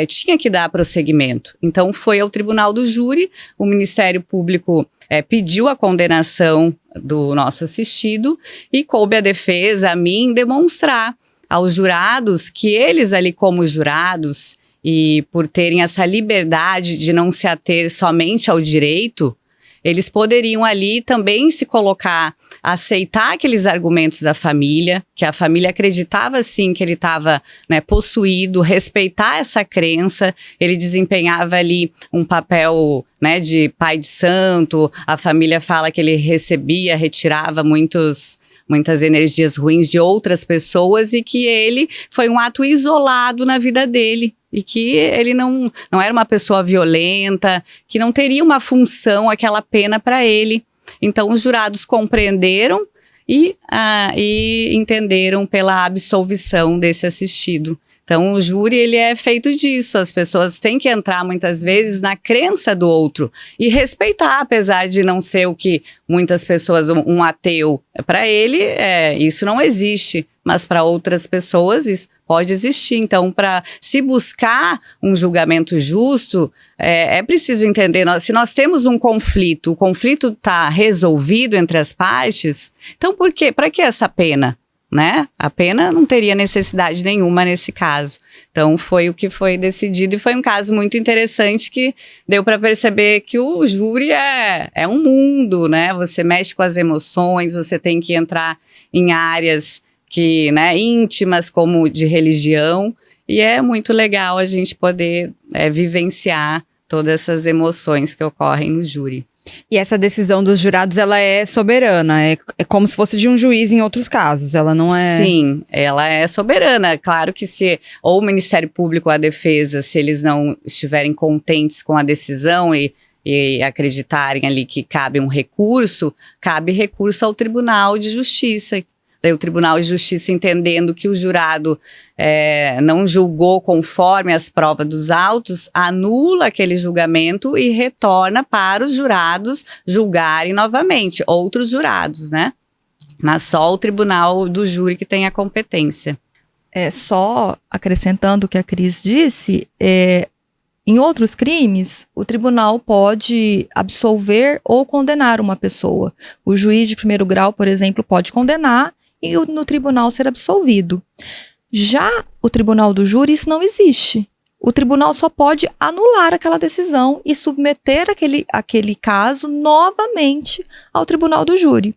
Tinha que dar prosseguimento. Então, foi ao Tribunal do Júri, o Ministério Público pediu a condenação do nosso assistido e coube a defesa, a mim, demonstrar aos jurados que eles ali como jurados e por terem essa liberdade de não se ater somente ao direito, eles poderiam ali também se colocar, aceitar aqueles argumentos da família, que a família acreditava sim que ele estava possuído, respeitar essa crença, ele desempenhava ali um papel de pai de santo, a família fala que ele retirava muitas energias ruins de outras pessoas e que ele foi um ato isolado na vida dele. E que ele não era uma pessoa violenta, que não teria uma função, aquela pena para ele. Então, os jurados compreenderam e entenderam pela absolvição desse assistido. Então, o júri ele é feito disso. As pessoas têm que entrar, muitas vezes, na crença do outro e respeitar, apesar de não ser o que muitas pessoas, um ateu, para ele, isso não existe. Mas para outras pessoas, isso pode existir. Então, para se buscar um julgamento justo, é preciso entender, se nós temos um conflito, o conflito está resolvido entre as partes, então para que essa pena? A pena não teria necessidade nenhuma nesse caso. Então, foi o que foi decidido e foi um caso muito interessante que deu para perceber que o júri é um mundo, Você mexe com as emoções, você tem que entrar em áreas íntimas, como de religião, e é muito legal a gente poder vivenciar todas essas emoções que ocorrem no júri. E essa decisão dos jurados, ela é soberana, é como se fosse de um juiz em outros casos, ela não é... Sim, ela é soberana. Claro que se ou o Ministério Público ou a defesa, se eles não estiverem contentes com a decisão e acreditarem ali que cabe um recurso, cabe recurso ao Tribunal de Justiça. Daí o Tribunal de Justiça, entendendo que o jurado não julgou conforme as provas dos autos, anula aquele julgamento e retorna para os jurados julgarem novamente, outros jurados, Mas só o Tribunal do Júri que tem a competência. Só acrescentando o que a Cris disse, em outros crimes, o tribunal pode absolver ou condenar uma pessoa. O juiz de primeiro grau, por exemplo, pode condenar e no tribunal ser absolvido. Já o Tribunal do Júri, isso não existe. o tribunal só pode anular aquela decisão e submeter aquele caso novamente ao tribunal do júri.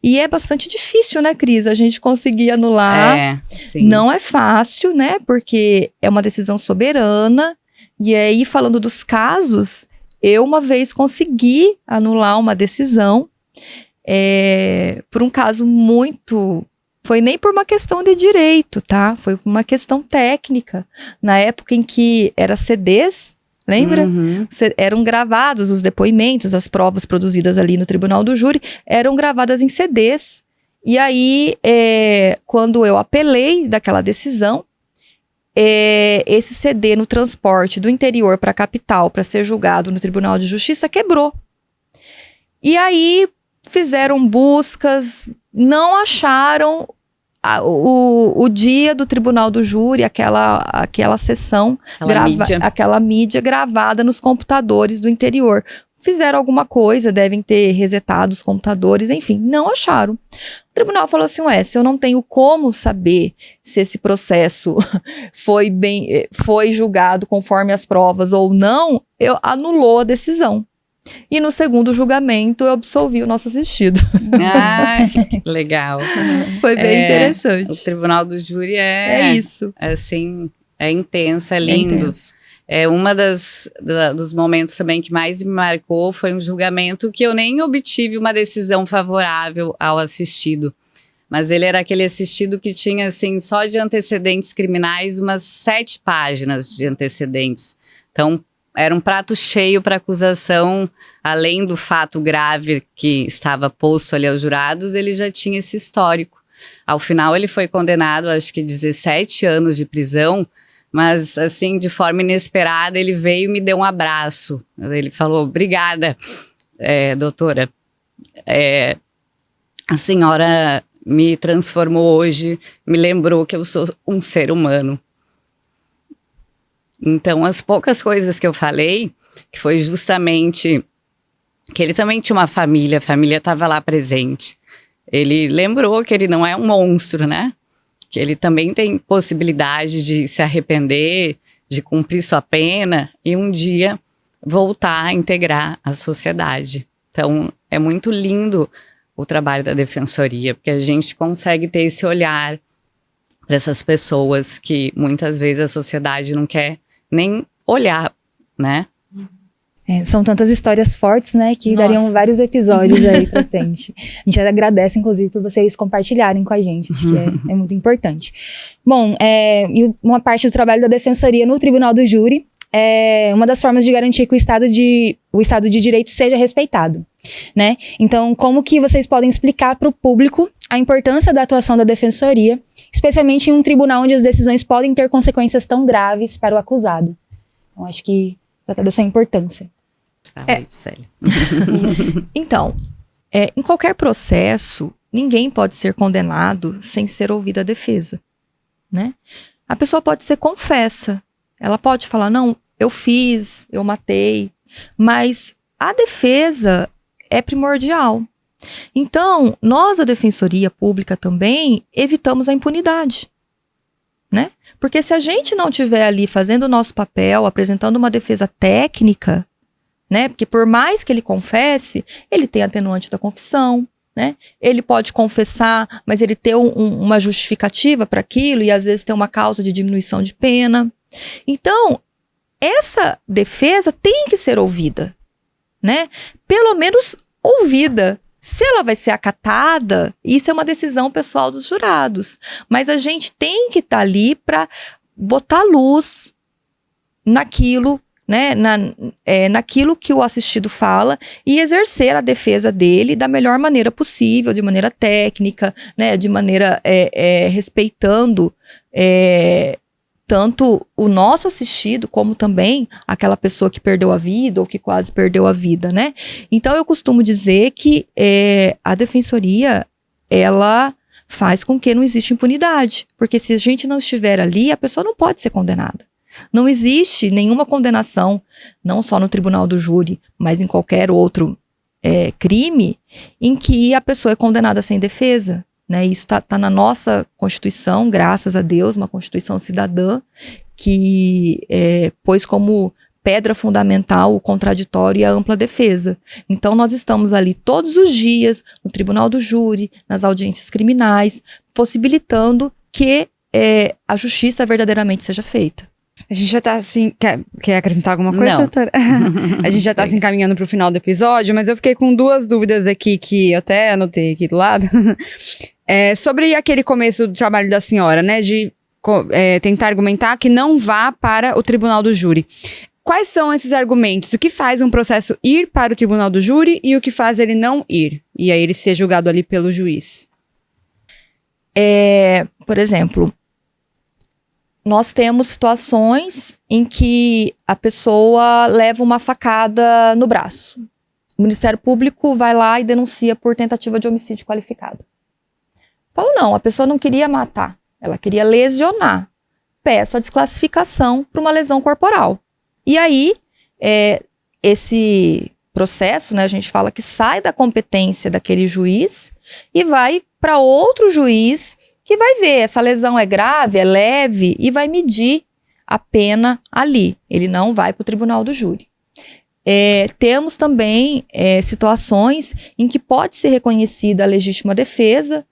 E é bastante difícil, né, Cris, a gente conseguir anular. Sim. Não é fácil, né, porque é uma decisão soberana. E aí, falando dos casos, eu uma vez consegui anular uma decisão por um caso muito... Foi nem por uma questão de direito, tá? Foi uma questão técnica. Na época em que era CDs, lembra? Uhum. Eram gravados os depoimentos, as provas produzidas ali no tribunal do júri, eram gravadas em CDs. E aí, quando eu apelei daquela decisão, esse CD no transporte do interior para a capital, para ser julgado no Tribunal de Justiça, quebrou. E aí, fizeram buscas, não acharam o dia do tribunal do júri, aquela sessão, aquela mídia gravada nos computadores do interior. Fizeram alguma coisa, devem ter resetado os computadores, enfim, não acharam. O tribunal falou assim, se eu não tenho como saber se esse processo foi julgado conforme as provas ou não, anulou a decisão. E no segundo julgamento, eu absolvi o nosso assistido. Que legal. Foi bem interessante. O tribunal do júri é isso. Assim, é intenso, é lindo. Uma dos momentos também que mais me marcou foi um julgamento que eu nem obtive uma decisão favorável ao assistido. Mas ele era aquele assistido que tinha, assim, só de antecedentes criminais, umas 7 páginas de antecedentes. Então, era um prato cheio para a acusação, além do fato grave que estava posto ali aos jurados, ele já tinha esse histórico. Ao final, ele foi condenado, acho que 17 anos de prisão, mas, assim, de forma inesperada, ele veio e me deu um abraço. Ele falou, obrigada, doutora. A senhora me transformou hoje, me lembrou que eu sou um ser humano. Então, as poucas coisas que eu falei, que foi justamente que ele também tinha uma família, a família estava lá presente. Ele lembrou que ele não é um monstro, né? Que ele também tem possibilidade de se arrepender, de cumprir sua pena e um dia voltar a integrar a sociedade. Então, é muito lindo o trabalho da defensoria, porque a gente consegue ter esse olhar para essas pessoas que muitas vezes a sociedade não quer nem olhar, né? São tantas histórias fortes, né, que dariam vários episódios aí pra frente. A gente agradece, inclusive, por vocês compartilharem com a gente, acho que é muito importante. Bom, e uma parte do trabalho da defensoria no Tribunal do Júri é uma das formas de garantir que o Estado de Direito seja respeitado, né? Então, como que vocês podem explicar para o público a importância da atuação da defensoria, especialmente em um tribunal onde as decisões podem ter consequências tão graves para o acusado? Então, acho que trata dessa importância. Então, em qualquer processo, ninguém pode ser condenado sem ser ouvida a defesa, né? A pessoa pode ser confessa, ela pode falar, não, eu fiz, eu matei, mas a defesa é primordial. Então, nós, a Defensoria Pública também, evitamos a impunidade, né? Porque se a gente não estiver ali fazendo o nosso papel, apresentando uma defesa técnica, né? Porque por mais que ele confesse, ele tem atenuante da confissão, né? Ele pode confessar, mas ele ter uma justificativa para aquilo e às vezes ter uma causa de diminuição de pena. Então, essa defesa tem que ser ouvida, né? Pelo menos ouvida. Se ela vai ser acatada, isso é uma decisão pessoal dos jurados. Mas a gente tem que estar ali para botar luz naquilo, né, naquilo que o assistido fala e exercer a defesa dele da melhor maneira possível, de maneira técnica, né, de maneira respeitando tanto o nosso assistido como também aquela pessoa que perdeu a vida ou que quase perdeu a vida, né? Então eu costumo dizer que a defensoria, ela faz com que não exista impunidade, porque se a gente não estiver ali, a pessoa não pode ser condenada. Não existe nenhuma condenação, não só no tribunal do júri, mas em qualquer outro crime, em que a pessoa é condenada sem defesa, né? Isso tá na nossa Constituição, graças a Deus, uma Constituição cidadã, que pôs como pedra fundamental o contraditório e a ampla defesa. Então, nós estamos ali todos os dias, no tribunal do júri, nas audiências criminais, possibilitando que a justiça verdadeiramente seja feita. A gente já tá assim. Quer acrescentar alguma coisa, Não. doutora? A gente já tá se encaminhando pro final do episódio, mas eu fiquei com duas dúvidas aqui que eu até anotei aqui do lado. Sobre aquele começo do trabalho da senhora, né? De tentar argumentar que não vá para o tribunal do júri. Quais são esses argumentos? O que faz um processo ir para o tribunal do júri e o que faz ele não ir? E aí ele ser julgado ali pelo juiz. Por exemplo, nós temos situações em que a pessoa leva uma facada no braço. O Ministério Público vai lá e denuncia por tentativa de homicídio qualificado. Falo, não, a pessoa não queria matar, ela queria lesionar. Peço a desclassificação para uma lesão corporal. E aí, esse processo, né, a gente fala que sai da competência daquele juiz e vai para outro juiz que vai ver essa lesão é grave, é leve e vai medir a pena ali. Ele não vai para o tribunal do júri. Temos também situações em que pode ser reconhecida a legítima defesa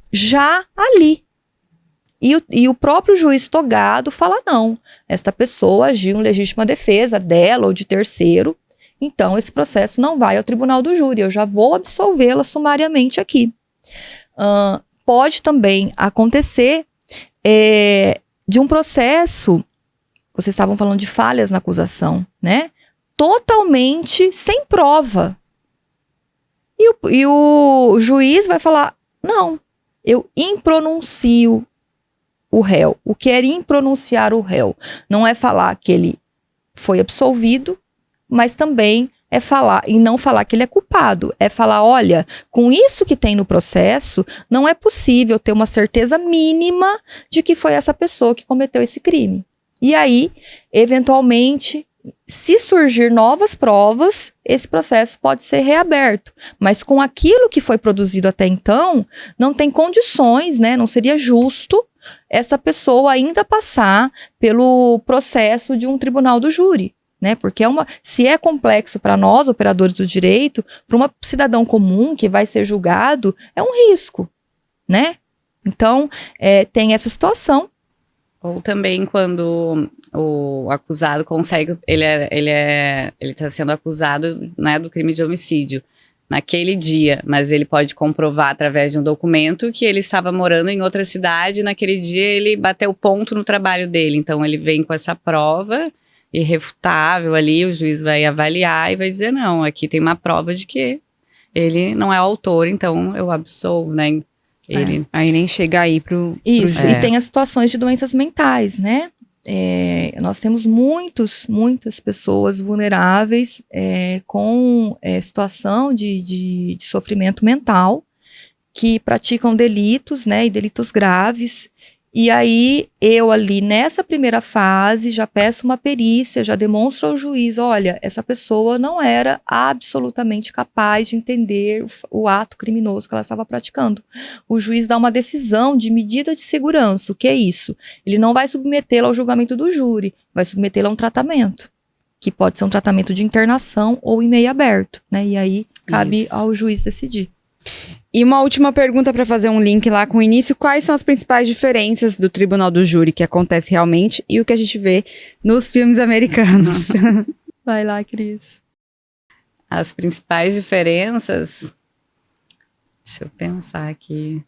já ali. E o próprio juiz togado fala, não, esta pessoa agiu em legítima defesa dela ou de terceiro, então esse processo não vai ao tribunal do júri, eu já vou absolvê-la sumariamente aqui. Pode também acontecer de um processo, vocês estavam falando de falhas na acusação, né? Totalmente sem prova. E o juiz vai falar, não, eu impronuncio o réu. O que é impronunciar o réu? Não é falar que ele foi absolvido, mas também é falar, e não falar que ele é culpado, é falar, olha, com isso que tem no processo, não é possível ter uma certeza mínima de que foi essa pessoa que cometeu esse crime. E aí, eventualmente, se surgir novas provas, esse processo pode ser reaberto. Mas com aquilo que foi produzido até então, não tem condições, né? Não seria justo essa pessoa ainda passar pelo processo de um tribunal do júri. Né? Porque se é complexo para nós, operadores do direito, para um cidadão comum que vai ser julgado, é um risco, né? Então, tem essa situação. Ou também quando o acusado consegue, ele está sendo acusado, né, do crime de homicídio naquele dia, mas ele pode comprovar através de um documento que ele estava morando em outra cidade, naquele dia ele bateu ponto no trabalho dele, então ele vem com essa prova irrefutável ali, o juiz vai avaliar e vai dizer, não, aqui tem uma prova de que ele não é o autor, então eu absolvo, né? Aí nem chega aí pro Isso, e tem as situações de doenças mentais, né? Nós temos muitas pessoas vulneráveis com situação de sofrimento mental que praticam delitos, né? E delitos graves. E aí, eu ali nessa primeira fase, já peço uma perícia, já demonstro ao juiz, olha, essa pessoa não era absolutamente capaz de entender o ato criminoso que ela estava praticando. O juiz dá uma decisão de medida de segurança, o que é isso? Ele não vai submetê-la ao julgamento do júri, vai submetê-la a um tratamento, que pode ser um tratamento de internação ou em meio aberto, né? E aí, cabe ao juiz decidir. E uma última pergunta para fazer um link lá com o início. Quais são as principais diferenças do tribunal do júri que acontece realmente e o que a gente vê nos filmes americanos? Vai lá, Cris. As principais diferenças... Deixa eu pensar aqui.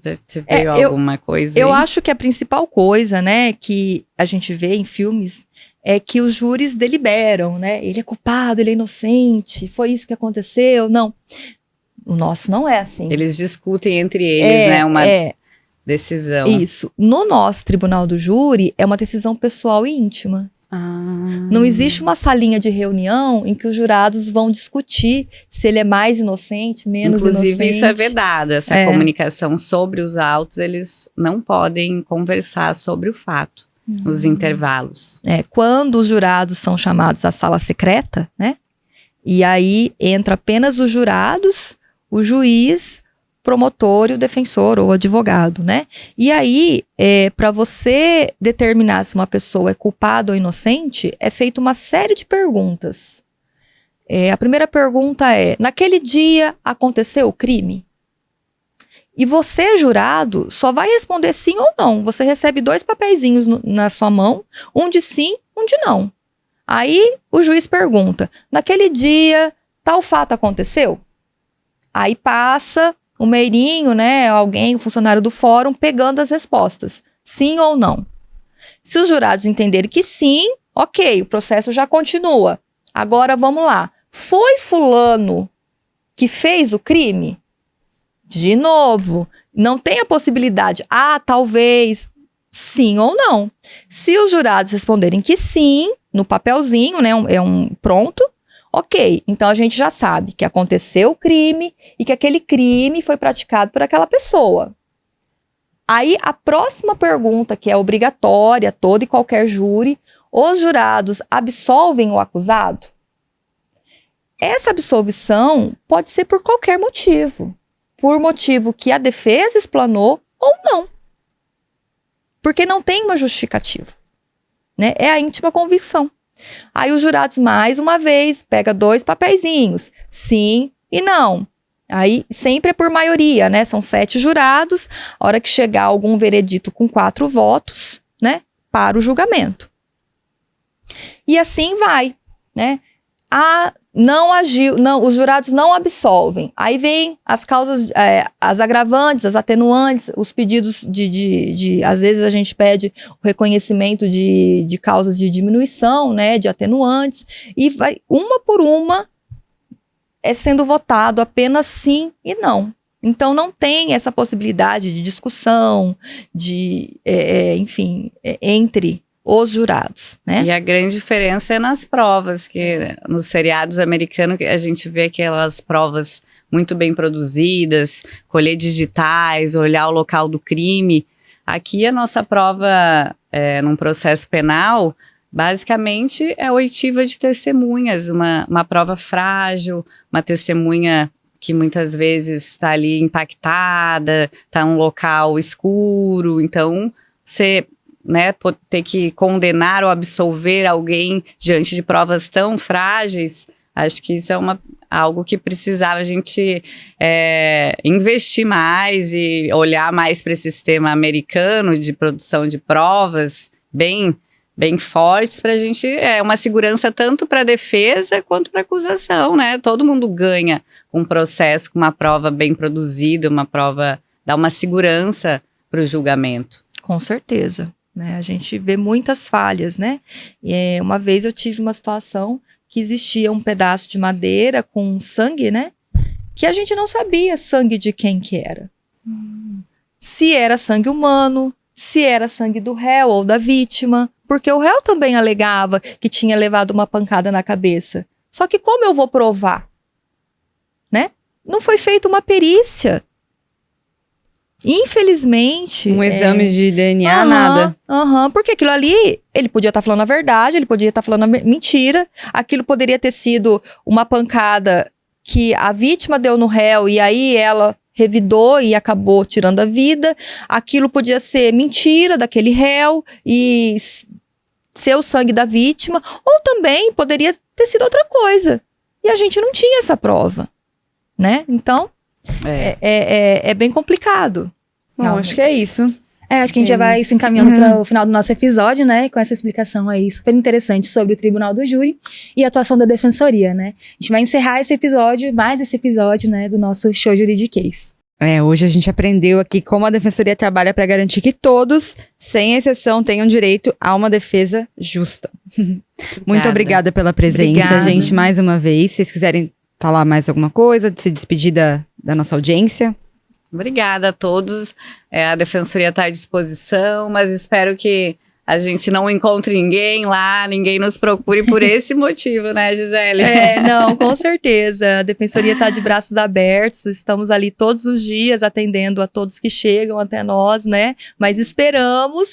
Já te veio alguma coisa aí? Eu acho que a principal coisa, né, que a gente vê em filmes é que os júris deliberam, né? Ele é culpado, ele é inocente, foi isso que aconteceu. Não. O nosso não é assim. Eles discutem entre eles, né? Uma decisão. Isso. No nosso tribunal do júri, é uma decisão pessoal e íntima. Não existe uma salinha de reunião em que os jurados vão discutir se ele é mais inocente, menos inocente. Inclusive, isso é vedado. Essa comunicação sobre os autos, eles não podem conversar sobre o fato nos intervalos. Quando os jurados são chamados à sala secreta, né? E aí entra apenas os jurados, o juiz, promotor e o defensor ou advogado, né? E aí, para você determinar se uma pessoa é culpada ou inocente, é feita uma série de perguntas. A primeira pergunta é: naquele dia aconteceu o crime? E você, jurado, só vai responder sim ou não. Você recebe 2 papeizinhos na sua mão, um de sim, um de não. Aí o juiz pergunta: naquele dia, tal fato aconteceu? Aí passa o meirinho, né, alguém, o funcionário do fórum, pegando as respostas. Sim ou não. Se os jurados entenderem que sim, ok, o processo já continua. Agora vamos lá. Foi fulano que fez o crime? De novo, não tem a possibilidade, talvez, sim ou não. Se os jurados responderem que sim, no papelzinho, né, pronto, ok, então a gente já sabe que aconteceu o crime e que aquele crime foi praticado por aquela pessoa. Aí a próxima pergunta, que é obrigatória, todo e qualquer júri: os jurados absolvem o acusado? Essa absolvição pode ser por qualquer motivo. Por motivo que a defesa explanou ou não. Porque não tem uma justificativa, né? É a íntima convicção. Aí os jurados, mais uma vez, pega 2 papeizinhos, sim e não. Aí sempre é por maioria, né? São 7 jurados. A hora que chegar algum veredito com 4 votos, né, para o julgamento. E assim vai, né? Não agiu, não, os jurados não absolvem. Aí vem as causas, as agravantes, as atenuantes, os pedidos às vezes a gente pede o reconhecimento de causas de diminuição, né, de atenuantes, e vai uma por uma sendo votado apenas sim e não. Então não tem essa possibilidade de discussão, enfim, entre os jurados, né? E a grande diferença é nas provas, que nos seriados americanos a gente vê aquelas provas muito bem produzidas, colher digitais, olhar o local do crime. Aqui a nossa prova num processo penal, basicamente é oitiva de testemunhas, uma prova frágil, uma testemunha que muitas vezes está ali impactada, está num local escuro, então você, né, ter que condenar ou absolver alguém diante de provas tão frágeis, acho que isso é algo que precisava a gente investir mais e olhar mais para esse sistema americano de produção de provas bem fortes, para a gente, uma segurança tanto para a defesa quanto para a acusação, né? Todo mundo ganha com um processo, com uma prova bem produzida, uma prova dá uma segurança para o julgamento. Com certeza. Né? A gente vê muitas falhas, né? Uma vez eu tive uma situação que existia um pedaço de madeira com sangue, né? Que a gente não sabia sangue de quem que era. Se era sangue humano, se era sangue do réu ou da vítima, porque o réu também alegava que tinha levado uma pancada na cabeça. Só que como eu vou provar? Né? Não foi feita uma perícia. Infelizmente... Um exame de DNA, nada. Porque aquilo ali, ele podia estar falando a verdade, ele podia estar falando a mentira, aquilo poderia ter sido uma pancada que a vítima deu no réu e aí ela revidou e acabou tirando a vida, aquilo podia ser mentira daquele réu e ser o sangue da vítima, ou também poderia ter sido outra coisa. E a gente não tinha essa prova, né? Então... É bem complicado. Bom, acho que é isso. Acho que a gente já vai se encaminhando para o final do nosso episódio, né? Com essa explicação aí super interessante sobre o Tribunal do Júri e a atuação da Defensoria, né? A gente vai encerrar esse episódio, mais esse episódio, né? Do nosso show Juridiquês. Hoje a gente aprendeu aqui como a Defensoria trabalha para garantir que todos, sem exceção, tenham direito a uma defesa justa. Muito obrigada pela presença, gente, mais uma vez. Se vocês quiserem falar mais alguma coisa, se despedir da nossa audiência. Obrigada a todos. A Defensoria está à disposição, mas espero que a gente não encontre ninguém lá, ninguém nos procure por esse motivo, né, Gisele? Não, com certeza. A Defensoria está de braços abertos, estamos ali todos os dias atendendo a todos que chegam até nós, né? Mas esperamos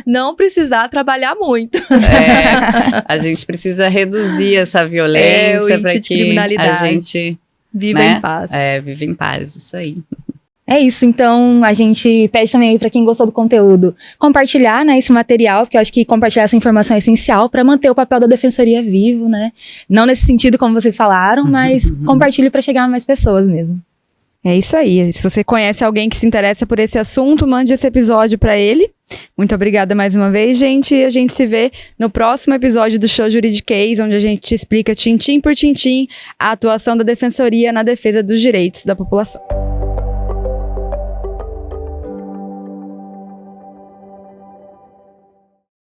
não precisar trabalhar muito. A gente precisa reduzir essa violência para que a gente viva em paz. Viva em paz, isso aí. É isso, então a gente pede também para quem gostou do conteúdo compartilhar, né, esse material, porque eu acho que compartilhar essa informação é essencial para manter o papel da Defensoria vivo, né? Não nesse sentido como vocês falaram, mas compartilhe para chegar a mais pessoas mesmo. É isso aí. Se você conhece alguém que se interessa por esse assunto, mande esse episódio para ele. Muito obrigada mais uma vez, gente. E a gente se vê no próximo episódio do Show Juridiquês, onde a gente te explica tintim por tintim a atuação da Defensoria na defesa dos direitos da população.